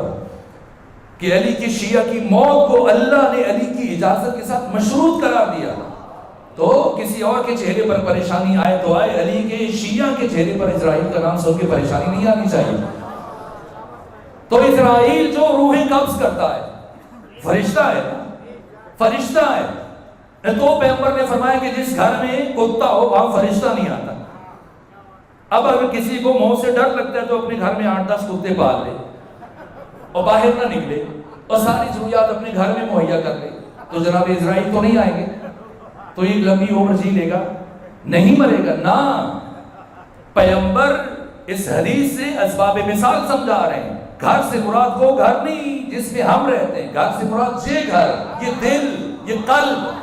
کہ علی کے شیعہ کی موت کو اللہ نے علی کی اجازت کے ساتھ مشروط قرار دیا۔ تو کسی اور کے چہرے پر پریشانی آئے تو آئے، علی کے شیعہ کے چہرے پر اسرائیل کا نام سن کے پریشانی نہیں آنی چاہیے۔ تو اسرائیل جو روحیں قبض کرتا ہے، فرشتہ ہے، فرشتہ ہے۔ تو پیغمبر نے فرمایا کہ جس گھر میں کتا ہو وہاں فرشتہ نہیں آتا۔ اب اگر کسی کو موت سے ڈر لگتا ہے تو اپنے گھر میں 8-10 کتے پال لے اور باہر نہ نکلے اور ساری ضروریات اپنے گھر میں مہیا کر لے، تو جناب اسرائیل تو نہیں آئیں گے، تو یہ لمبی عمر جی لے گا، نہیں مرے گا۔ نہ، پیغمبر اس حدیث سے اسباب مثال سمجھا رہے ہیں۔ گھر سے مراد وہ گھر نہیں جس میں ہم رہتے ہیں، گھر سے مراد یہ گھر، یہ دل، یہ قلب۔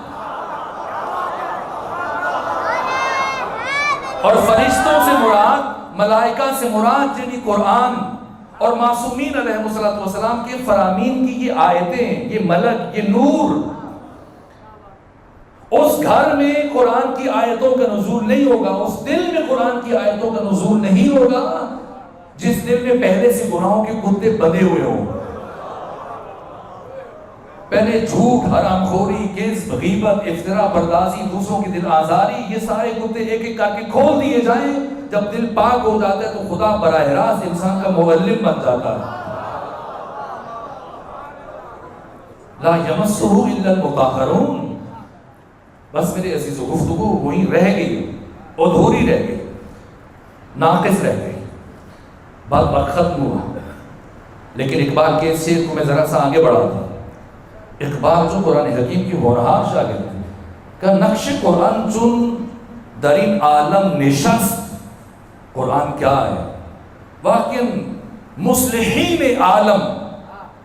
اور فرشتوں سے مراد، ملائکہ سے مراد جنہیں قرآن اور معصومین علیہ السلام کے فرامین کی یہ آیتیں، یہ ملک، یہ نور، اس گھر میں قرآن کی آیتوں کا نزول نہیں ہوگا، اس دل میں قرآن کی آیتوں کا نزول نہیں ہوگا جس دل میں پہلے سے گناہوں کے کتے بندے ہوئے ہوں۔ پہلے جھوٹ، حرام خوری، کذب، غیبت، افتراء، پردازی، دوسروں کی دل آزاری، یہ سارے کتے ایک ایک کر کے کھول دیے جائیں۔ جب دل پاک ہو جاتا ہے تو خدا براہ راست انسان کا معلم بن جاتا ہے۔ لا یمسہ الا المطہرون۔ بس میرے عزیزو، گفتگو وہیں رہ گئی، ادھوری رہ گئی، ناقص رہ گئی، بات ختم ہوا۔ لیکن اقبال کے اس شعر کو میں ذرا سا آگے بڑھا دوں۔ اقبال جو قرآن حکیم کی ہونہار شاگرد ہے، کہ نقش قرآن چون در این عالم نشست۔ قرآن کیا ہے؟ واقعاً مصلحین عالم،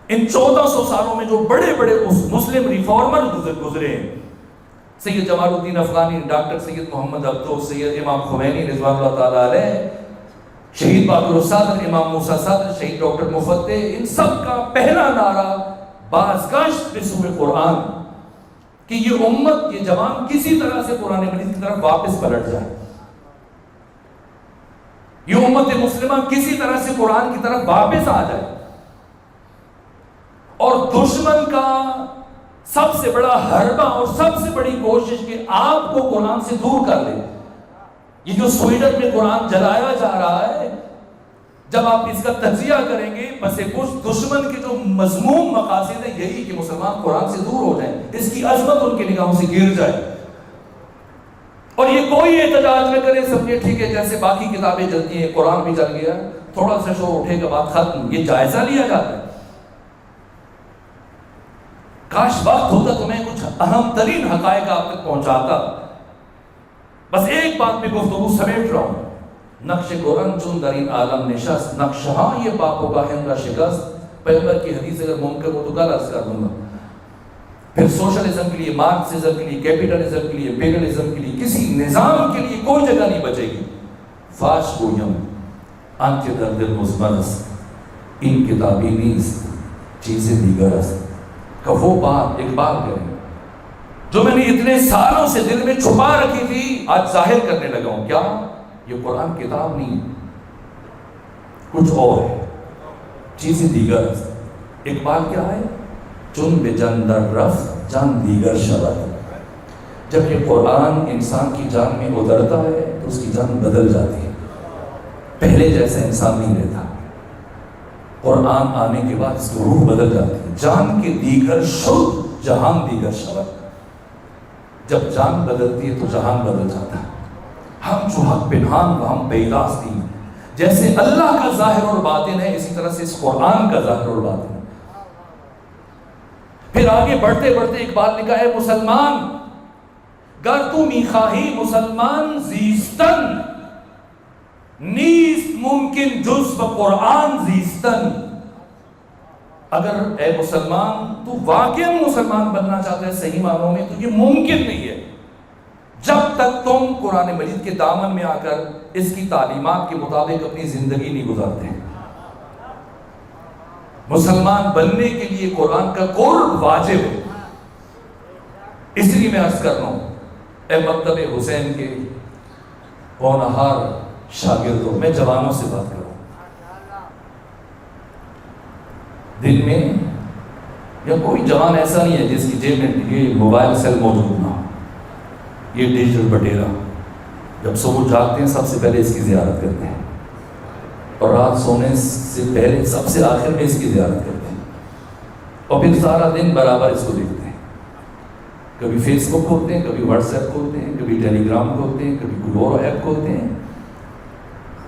ان 1400 سالوں میں جو بڑے بڑے مسلم ریفارمر گزرے ہیں، سید جمال الدین افغانی، ڈاکٹر سید محمد عبدو، سید امام خمینی رضوان اللہ تعالیٰ علیہ، شہید باقر الصدر امام موسیٰ صدر، شہید ڈاکٹر مفتح، ان سب کا پہلا نعرہ بازگشت بسوء قرآن، کہ یہ امت، یہ جوان کسی طرح سے قرآن مجید کی طرف واپس پلٹ جائے، یہ امت مسلمہ کسی طرح سے قرآن کی طرف واپس آ جائے۔ اور دشمن کا سب سے بڑا حربہ اور سب سے بڑی کوشش کہ آپ کو قرآن سے دور کر لے۔ یہ جو سویڈن میں قرآن جلایا جا رہا ہے، جب آپ اس کا تجزیہ کریں گے، بس کچھ دشمن کے جو مذموم مقاصد ہیں یہی کہ مسلمان قرآن سے دور ہو جائیں، اس کی عظمت ان کی نگاہوں سے گر جائے، اور یہ کوئی احتجاج نہ کرے، سمجھے ٹھیک ہے جیسے باقی کتابیں چلتی ہیں، قرآن بھی چل گیا، تھوڑا سا شور اٹھے گا بات ختم۔ یہ جائزہ لیا جاتا ہے۔ کاش وقت ہوتا تو میں کچھ اہم ترین حقائق آپ تک پہنچاتا، بس ایک بات میں گفتگو سمیٹ رہا ہوں، نقش قرآن چون در این عالم نشست، نقشہ یہ پاک و کاہن کا شکست۔ پیغمبر کی حدیث اگر ممکن ہو تو کل عرض کر دوں گا۔ پھر سوشلزم کے لیے، مارکسزم کے لیے، کیپٹلزم کے لیے، پیگلزم کے لیے، کسی نظام کے لیے کوئی جگہ نہیں بچے گی۔ فاش گویم آنچه در دل مزمر است، این کتابی نیست چیز دیگر است۔ کہ وہ بات اقبال کریں جو میں نے اتنے سالوں سے دل میں چھپا رکھی تھی، آج ظاہر کرنے لگا ہوں۔ کیا؟ یہ قرآن کتاب نہیں، کچھ اور ہے، چیز دیگر است۔ اقبال کیا ہے؟ چون به جان در رفت جان دیگر شود۔ جب یہ قرآن انسان کی جان میں اترتا ہے تو اس کی جان بدل جاتی ہے، پہلے جیسا انسان نہیں رہتا۔ قرآن آنے کے بعد اس کی روح بدل جاتی ہے، جان کے دیگر شد جہان دیگر شود۔ جب جان بدلتی ہے تو جہان بدل جاتا ہے۔ ہم جو حق پنہان و ہم پیداست دین، جیسے اللہ کا ظاہر اور باطن ہے، اسی طرح سے اس قرآن کا ظاہر اور باطن ہے۔ پھر آگے بڑھتے بڑھتے اقبال لکھا ہے، مسلمان گر تو میخواہی مسلمان زیستن، نیست ممکن جز بقرآن زیستن۔ اگر اے مسلمان تو واقعا مسلمان بننا چاہتا ہے صحیح معنوں میں، تو یہ ممکن نہیں ہے جب تک تم قرآن مجید کے دامن میں آ کر اس کی تعلیمات کے مطابق اپنی زندگی نہیں گزارتے۔ مسلمان بننے کے لیے قرآن کا قرب واجب ہے۔ اس لیے میں عرض کر رہا ہوں، اے مکتب حسین کے ہونہار شاگردوں، میں جوانوں سے بات کروں، دن میں یا کوئی جوان ایسا نہیں ہے جس کی جیب میں یہ موبائل سیل موجود نہ ہو، یہ ڈیجیٹل بٹیرا۔ جب صبح جاگتے ہیں سب سے پہلے اس کی زیارت کرتے ہیں، اور رات سونے سے پہلے سب سے آخر میں اس کی زیارت کرتے ہیں، اور پھر سارا دن برابر اس کو دیکھتے ہیں۔ کبھی فیس بک کھولتے ہیں، کبھی واٹس ایپ کھولتے ہیں، کبھی ٹیلی گرام کھولتے ہیں، کبھی کوئی اور ایپ کھولتے ہیں،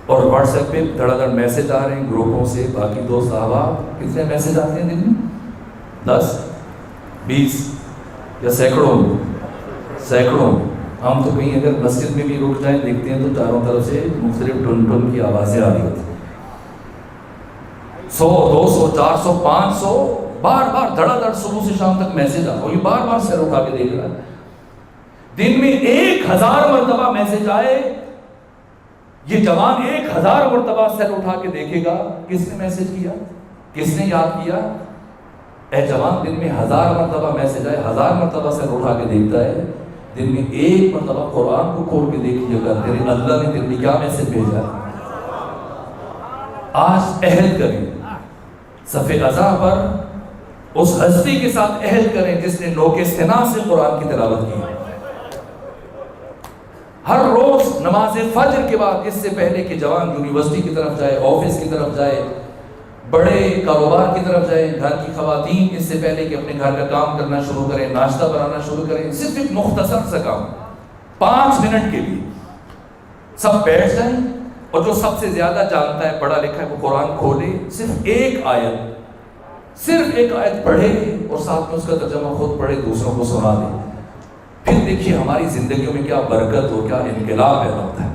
اور واٹس ایپ پہ دھڑا دھڑ میسج آ رہے ہیں گروپوں سے، باقی دوست احباب۔ کتنے میسج آتے ہیں دن میں؟ 10 20 یا سینکڑوں۔ ہم تو کہیں اگر مسجد میں بھی رک جائیں دیکھتے ہیں تو چاروں طرف سے مختلف ٹن ٹن کی آوازیں آ رہی ہوتی ہیں، 100 200 400 500 بار بار دھڑا دھڑ صبح سے شام تک میسج آ رہا ہے، یہ بار بار سر اٹھا کے دیکھ رہا ہے۔ دن میں 1000 مرتبہ میسج آئے، یہ جوان 1000 مرتبہ سر اٹھا کے دیکھے گا کس نے میسج کیا، کس نے یاد کیا۔ اے جوان، دن میں 1000 مرتبہ میسج آئے، 1000 مرتبہ سر اٹھا کے دیکھتا ہے، دن میں 1 مرتبہ قرآن کو کھول کے دیکھیے گا تیرے اللہ نے تیرے لیے کیا میسج بھیجا ہے۔ آج عہد کریں صف ازاں پر اس ہستی کے ساتھ عہد کریں جس نے نوک استنا سے قرآن کی تلاوت کی ہے۔ ہر روز نماز فجر کے بعد، اس سے پہلے کہ جوان یونیورسٹی کی طرف جائے، آفس کی طرف جائے، بڑے کاروبار کی طرف جائیں، گھر کی خواتین اس سے پہلے کہ اپنے گھر کا کام کرنا شروع کریں، ناشتہ بنانا شروع کریں، صرف ایک مختصر سا کام 5 منٹ کے لیے سب بیٹھ جائیں، اور جو سب سے زیادہ جانتا ہے، پڑھا لکھا ہے، وہ قرآن کھولے، صرف ایک آیت پڑھے، اور ساتھ میں اس کا ترجمہ خود پڑھے، دوسروں کو سنا دے۔ پھر دیکھیے ہماری زندگیوں میں کیا برکت ہو، کیا انقلاب پیدا ہوتا ہے۔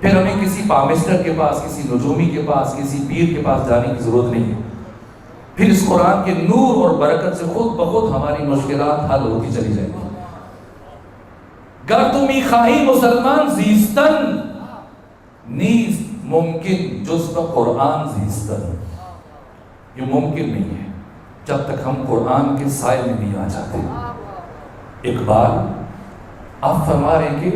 پھر ہمیں کسی پامسٹر کے پاس، کسی نجومی کے پاس، کسی پیر کے پاس جانے کی ضرورت نہیں ہے۔ پھر اس قرآن کے نور اور برکت سے خود بخود ہماری مشکلات حل ہوتی چلی جائیں گی۔ گر تو میخواہی مسلمان زیستن، نیست ممکن جز قرآن زیستن۔ یہ ممکن نہیں ہے جب تک ہم قرآن کے سائے میں نہیں آ جاتے۔ اقبال آپ فرما رہے ہیں کہ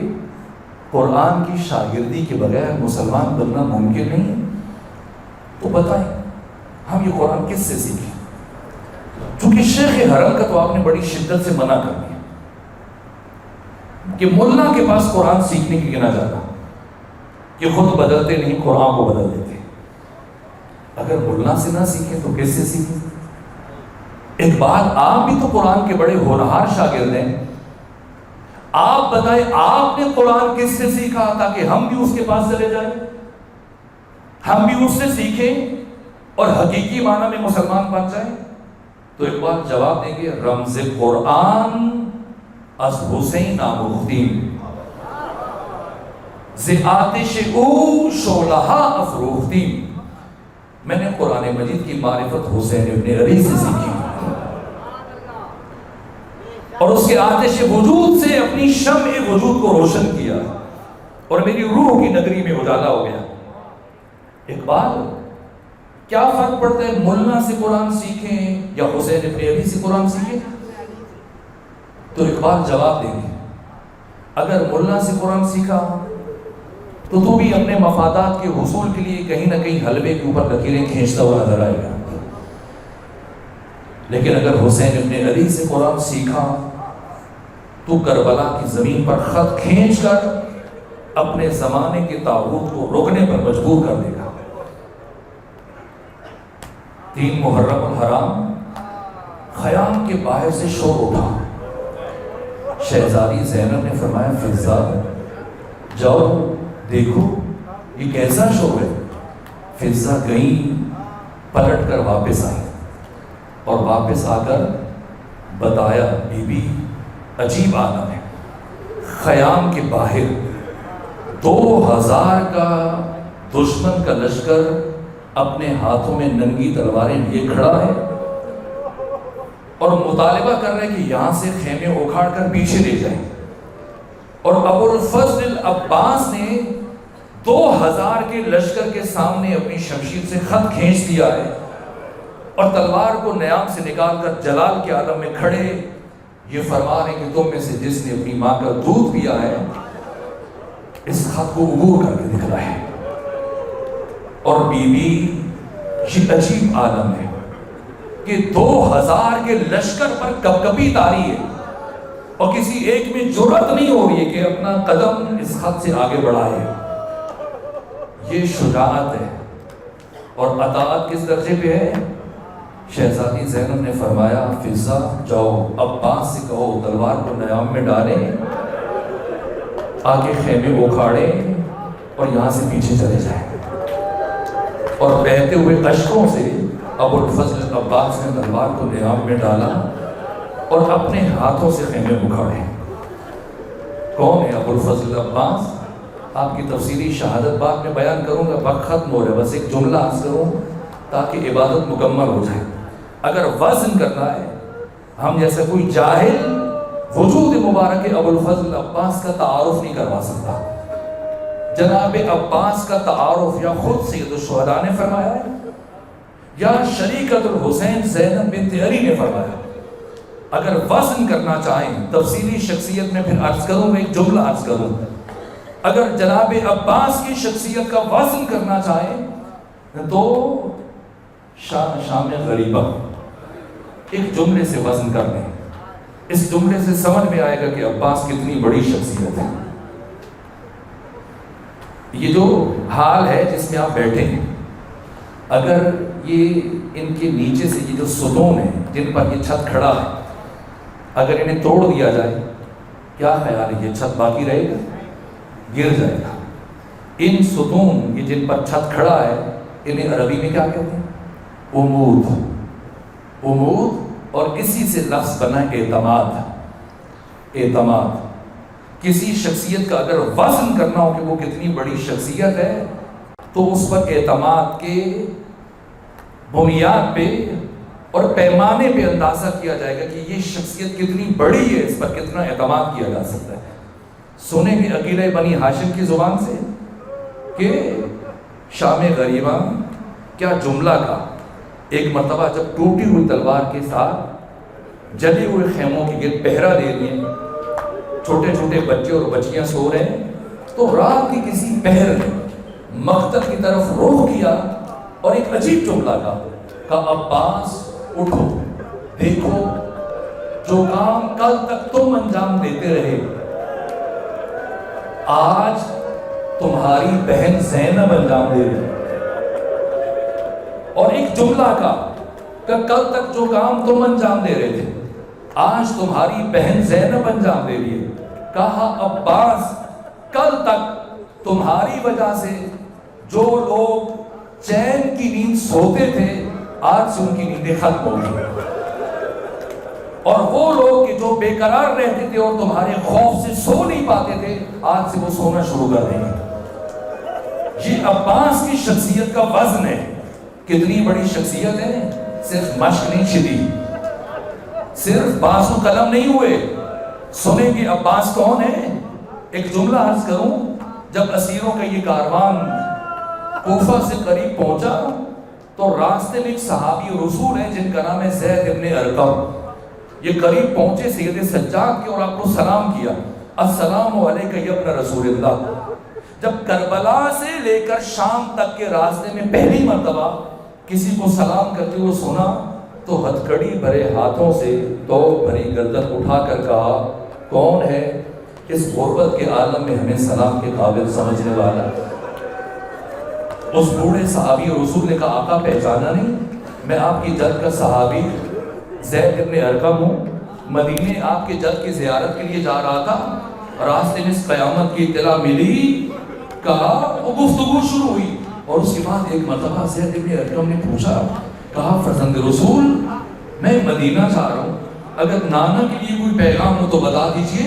قرآن کی شاگردی کے بغیر مسلمان بننا ممکن نہیں ہے، تو بتائیں ہم یہ قرآن کس سے سیکھیں؟ چونکہ شیخ حرم کا تو آپ نے بڑی شدت سے منع کر دیا کہ ملا کے پاس قرآن سیکھنے کے لیے نہ جانا، کہ خود بدلتے نہیں، قرآن کو بدل دیتے۔ اگر ملا سے نہ سیکھیں تو کس سے سیکھیں؟ اقبال آپ بھی تو قرآن کے بڑے ہونہار شاگرد ہیں، آپ بتائیں آپ نے قرآن کس سے سیکھا تاکہ ہم بھی اس کے پاس چلے جائیں، ہم بھی اس سے سیکھیں اور حقیقی معنی میں مسلمان بن جائیں؟ تو اقبال جواب دیں گے، رمز قرآن از حسین آموختیم۔ ز آتش او شعلہا افروختی. میں نے قرآن مجید کی معرفت حسین ابن علی سے سیکھی اور اس کے آتش وجود سے اپنی شمع وجود کو روشن کیا اور میری روح کی نگری میں اجالا ہو گیا. اقبال کیا فرق پڑتا ہے ملا سے قرآن سیکھیں یا حسین ابن علی سے قرآن سیکھیں؟ تو اقبال جواب دیں گے اگر ملا سے قرآن سیکھا تو بھی اپنے مفادات کے حصول کے لیے کہیں نہ کہیں حلوے کے اوپر لکیریں کھینچتا ہوا نظر آئے گا. لیکن اگر حسین ابن علی سے قرآن سیکھا تو کربلا کی زمین پر خط کھینچ کر اپنے زمانے کے طاغوت کو روکنے پر مجبور کر دے گا. 3 محرم الحرام خیام کے باہر سے شور اٹھا. شہزادی زینب نے فرمایا فضا جاؤ دیکھو یہ کیسا شور ہے. فضا گئی، پلٹ کر واپس آئی اور واپس آ کر بتایا بی بی عجیب عالم ہے. خیام کے باہر 2000 کا دشمن کا لشکر اپنے ہاتھوں میں ننگی تلواریں لیے کھڑا ہے اور مطالبہ کر رہے کہ یہاں سے خیمے اکھاڑ کر پیچھے لے جائیں. اور ابو الفضل العباس نے 2000 کے لشکر کے سامنے اپنی شمشیر سے خط کھینچ دیا ہے اور تلوار کو نیام سے نکال کر جلال کے عالم میں کھڑے یہ فرما رہے کہ تم میں سے جس نے اپنی ماں کا دودھ پیا ہے اس خط کو عبور کر کے دکھلائے. اور بی بی یہ عجیب عالم ہے کہ 2000 کے لشکر پر کپکپی تاری ہے اور کسی ایک میں جرأت نہیں ہو رہی ہے کہ اپنا قدم اس خط سے آگے بڑھائے. یہ شجاعت ہے. اور اطاعت کس درجے پہ ہے؟ شہزادی زینب نے فرمایا فضا جاؤ عباس سے کہو تلوار کو نیام میں ڈالیں، آگے خیمے اکھاڑیں اور یہاں سے پیچھے چلے جائیں. اور بہتے ہوئے اشکوں سے ابو الفضل العباس نے تلوار کو نیام میں ڈالا اور اپنے ہاتھوں سے خیمے اکھاڑے. کون ہے ابو الفضل العباس؟ آپ کی تفصیلی شہادت بعد میں بیان کروں گا، وقت ختم ہو رہا ہے. بس ایک جملہ عرض کروں تاکہ عبادت مکمل ہو جائے. اگر وزن کرنا ہے ہم جیسا کوئی جاہل وجود مبارک ابو الفضل العباس کا تعارف نہیں کروا سکتا. جناب عباس کا تعارف یا خود سید الشہداء نے فرمایا ہے یا شریکت الحسین زینب بنت علی نے فرمایا. اگر وزن کرنا چاہیں تفصیلی شخصیت میں پھر عرض کروں، ایک جملہ عرض کروں. اگر جناب عباس کی شخصیت کا وزن کرنا چاہیں تو شام غریبہ ایک جملے سے وزن کر لیں. اس جملے سے سمجھ میں آئے گا کہ عباس کتنی بڑی شخصیت ہے. یہ جو حال ہے جس میں آپ بیٹھے ہیں، اگر یہ ان کے نیچے سے یہ جو ستون ہیں جن پر یہ چھت کھڑا ہے اگر انہیں توڑ دیا جائے کیا خیال ہے؟ یہ چھت باقی رہے گا؟ گر جائے گا. ان ستون یہ جن پر چھت کھڑا ہے انہیں عربی میں کیا کہتے ہیں؟ امود. امود. اور اسی سے لفظ بنا اعتماد. اعتماد. کسی شخصیت کا اگر وزن کرنا ہو کہ وہ کتنی بڑی شخصیت ہے تو اس پر اعتماد کے بنیاد پہ اور پیمانے پہ اندازہ کیا جائے گا کہ یہ شخصیت کتنی بڑی ہے، اس پر کتنا اعتماد کیا جا سکتا ہے. سنیں گے عقیلہ بنی ہاشم کی زبان سے کہ شام غریبہ کیا جملہ کا. ایک مرتبہ جب ٹوٹی ہوئی تلوار کے ساتھ جلے ہوئے خیموں کے گرد پہرا دے دیے، چھوٹے چھوٹے بچے اور بچیاں سو رہے ہیں، تو رات کی کسی پہر نے مقتل کی طرف رخ کیا اور ایک عجیب جملہ کہا عباس اٹھو دیکھو جو کام کل تک تم انجام دیتے رہے آج تمہاری بہن زینب انجام دے رہی. اور ایک جملہ کا کہ کل تک جو کام تم انجام دے رہے تھے آج تمہاری بہن زینب انجام دے رہی ہے. کہا عباس کل تک تمہاری وجہ سے جو لوگ چین کی نیند سوتے تھے آج سے ان کی نیندیں ختم ہو گئی، اور وہ لوگ کہ جو جو بے قرار رہتے تھے اور تمہارے خوف سے سو نہیں پاتے تھے، آج سے وہ سونا شروع کر دیں گے۔ یہ عباس کی شخصیت کا وزن ہے۔ کتنی بڑی شخصیت ہے، صرف مشق نہیں چھڑی، صرف باس و قلم نہیں ہوئے۔ سنیں گے عباس کون ہے؟ ایک جملہ عرض کروں، جب اسیروں کا یہ کاروان کوفہ سے قریب پہنچا تو راستے میں ایک صحابی رسول ہیں جن کا نام ہے زید ابن ارقم۔ یہ قریب پہنچے سید سجاد کے اور آپ کو سلام کیا، السلام علیکم یا ابن رسول اللہ۔ جب کربلا سے لے کر شام تک کے راستے میں پہلی مرتبہ کسی کو سلام کرتے ہوئے سنا تو ہتھکڑی بھرے ہاتھوں سے توپ بھری گردن اٹھا کر کہا، کون ہے اس غربت کے عالم میں ہمیں سلام کے قابل سمجھنے والا؟ اس بوڑھے صحابی رسول نے کہا، آقا پہچانا نہیں؟ میں آپ کی جد کا صحابی زید ابن ارقم ہوں، مدینے آپ کے جد کی زیارت کے لیے جا رہا تھا، راستے میں اس قیامت کی اطلاع ملی۔ کہا، وہ گفتگو شروع ہوئی اور اس کے بعد ایک مرتبہ زید ابن ارقم نے پوچھا، کہا فرزند رسول میں مدینہ جا رہا ہوں، اگر نانا کے لیے کوئی پیغام ہو تو بتا دیجئے۔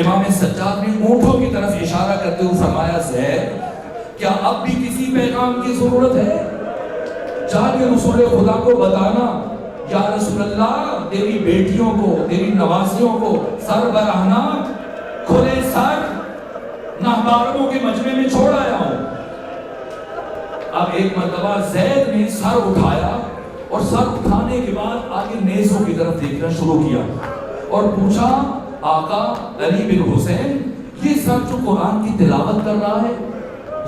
امام سجاد نے اونٹوں کی طرف اشارہ کرتے ہوئے فرمایا، زید کیا اب بھی کسی پیغام کی ضرورت ہے؟ جا کے رسول خدا کو بتانا، یا رسول اللہ تیری بیٹیوں کو، تیری نوازیوں کو سر برہنہ کھلے سر نہباروں کے مجمع میں چھوڑ آیا ہوں۔ اب ایک مرتبہ زید نے سر اٹھایا اور سر اٹھانے کے بعد آگے نیزوں کی طرف دیکھنا شروع کیا اور پوچھا، آقا علی بن حسین یہ سر جو قرآن کی تلاوت کر رہا ہے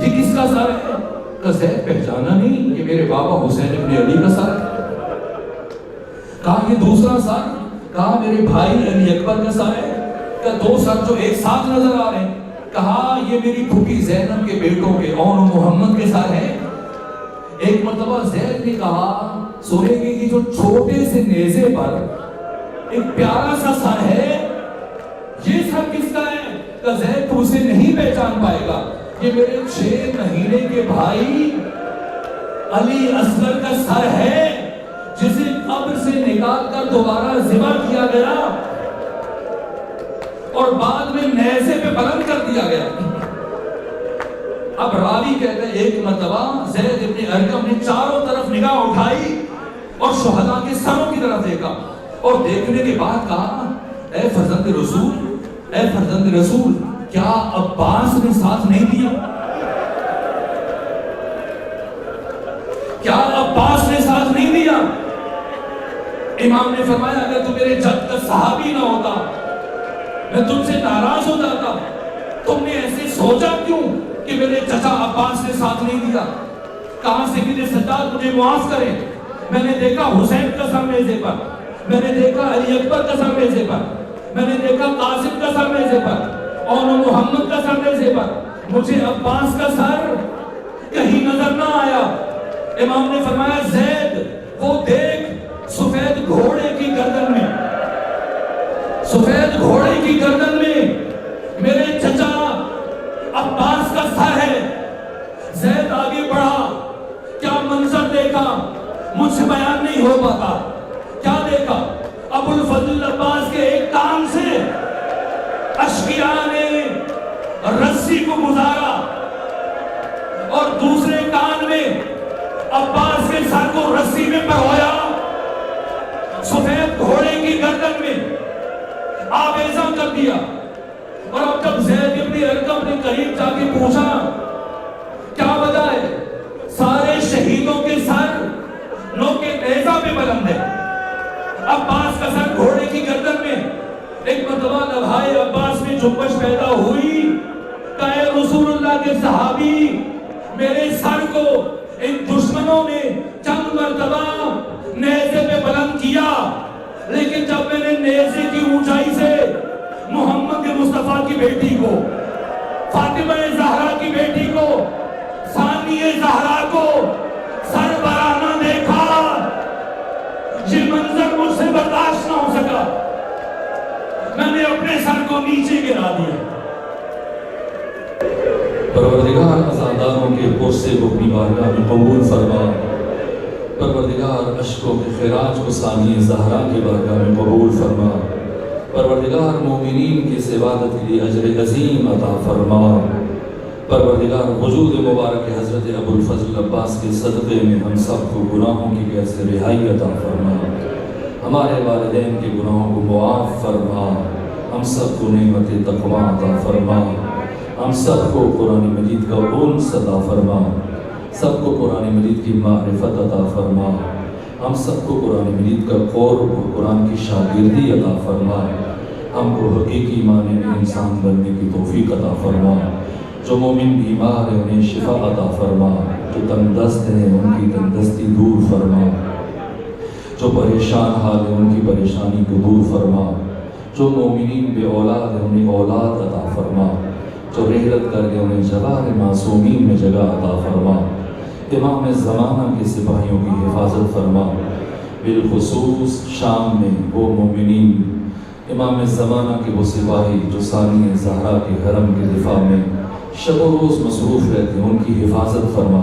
یہ کس کا سر ہے؟ کہ زید پہچانا نہیں، یہ میرے بابا حسین ابن علی کا سر ہے۔ کہا یہ دوسرا سر؟ کہا میرے بھائی علی اکبر کا سر ہے۔ کہ دو سر جو ایک ساتھ نظر آ رہے ہیں؟ کہا یہ میری پھوپھی زینب کے بیٹوں کے اون و محمد کے سر ہے۔ ایک مرتبہ زید نے کہا، سنیں گے کہ جو چھوٹے سے نیزے پر ایک پیارا سا سر ہے، یہ سر کس کا ہے؟ کہ زید تو اسے نہیں پہچان پائے گا، یہ میرے 6 مہینے کے بھائی علی اصغر کا سر ہے جسے قبر سے نکال کر دوبارہ ذبح کیا گیا اور بعد میں نیزے پہ بلند کر دیا گیا۔ اب راوی کہتے ہیں ایک مرتبہ زید ابن ارقم نے چاروں طرف نگاہ اٹھائی اور شہداء کے سروں کی طرف دیکھا اور دیکھنے کے بعد کہا، اے فرزند رسول، اے فرزند رسول کیا عباس نے ساتھ نہیں دیا؟ کیا عباس نے ساتھ نہیں دیا؟ امام نے فرمایا، اگر تو میرے جد کا صحابی نہ ہوتا میں تم سے ناراض ہو جاتا، تم نے ایسے سوچا کیوں کہ میرے چچا عباس نے ساتھ نہیں دیا؟ کہاں سے میرے سجاد مجھے معاف کرے، میں نے دیکھا حسین کا سر نیزے پر، میں نے دیکھا علی اکبر کا سر نیزے پر، میں نے دیکھا قاسم کا سر نیزے پر اور محمد کا سر نیزے پر، مجھے عباس کا سر کہیں نظر نہ آیا۔ امام نے فرمایا، زید وہ دیکھ سفید گھوڑے کی گردن میں، سفید گھوڑے کی گردن میں میرے چچا عباس کا سر ہے۔ زید آگے بڑھا، کیا منظر دیکھا مجھ سے بیان نہیں ہو پاتا۔ کیا دیکھا؟ ابو الفضل عباس کے ایک کان سے اشقیاء نے رسی کو گزارا اور دوسرے کان میں عباس کے سر کو رسی میں پرویا، سفید گھوڑے کی گردن میں آویزاں کر دیا۔ اور اب جب زید ابن ارقم نے قریب جا کے پوچھا کیا وجہ ہے؟ سارے شہیدوں کے سر نوکے نیزہ پہ بلند ہے، عباس کا سر گھوڑے کی گردن میں۔ ایک مرتبہ لبھائے عباس میں جنبش پیدا ہوئی کہ اے رسول اللہ کے صحابی، میرے سر کو ان دشمنوں نے چند مرتبہ نیزے پہ بلند کیا، لیکن جب میں نے نیزے کی اونچائی سے محمد مصطفیٰ کی بیٹی کو، فاطمہ زہرا کی بیٹی کو، ثانیہ زہرا کو سر برہنہ دیکھا، یہ منظر مجھ سے برداشت نہ ہو سکا، میں نے اپنے سر کو نیچے گرا دیا۔ پروردگار عزاداروں کے پرسے کو اپنی بارگاہ میں قبول فرما، پروردگار اشکوں کے خراج کو ثانیہ زہرا کی بارگاہ میں قبول فرما، پروردگار مومنین کی اس عبادت کے لیے اجر عظیم عطا فرما۔ پروردگار وجود مبارک حضرت ابو الفضل عباس کے صدقے میں ہم سب کو گناہوں کی قید سے رہائی عطا فرما، ہمارے والدین کے گناہوں کو معاف فرما، ہم سب کو نعمت تقویٰ عطا فرما، ہم سب کو قرآن مجید کا انس عطا فرما، سب کو قرآن مجید کی معرفت عطا فرما، ہم سب کو قرآن مجید کا قرب اور قرآن کی شاگردی عطا فرما، ہم کو حقیقی معنی میں انسان بننے کی توفیق عطا فرما۔ جو مومن بیمار ہیں انہیں شفا عطا فرما، جو تندرست ہیں ان کی تندرستی دور فرما، جو پریشان حال ہیں ان کی پریشانی کو دور فرما، جو مومنین بے اولاد ہیں انہیں اولاد عطا فرما، جو رحلت کر کے انہیں جوار معصومین میں جگہ عطا فرما۔ امام زمانہ کے سپاہیوں کی حفاظت فرما، بالخصوص شام میں وہ مومنین، امام زمانہ کے وہ سپاہی جو ثانی زہرا کے حرم کے دفاع میں شب و روز مصروف رہتے ہیں، ان کی حفاظت فرما۔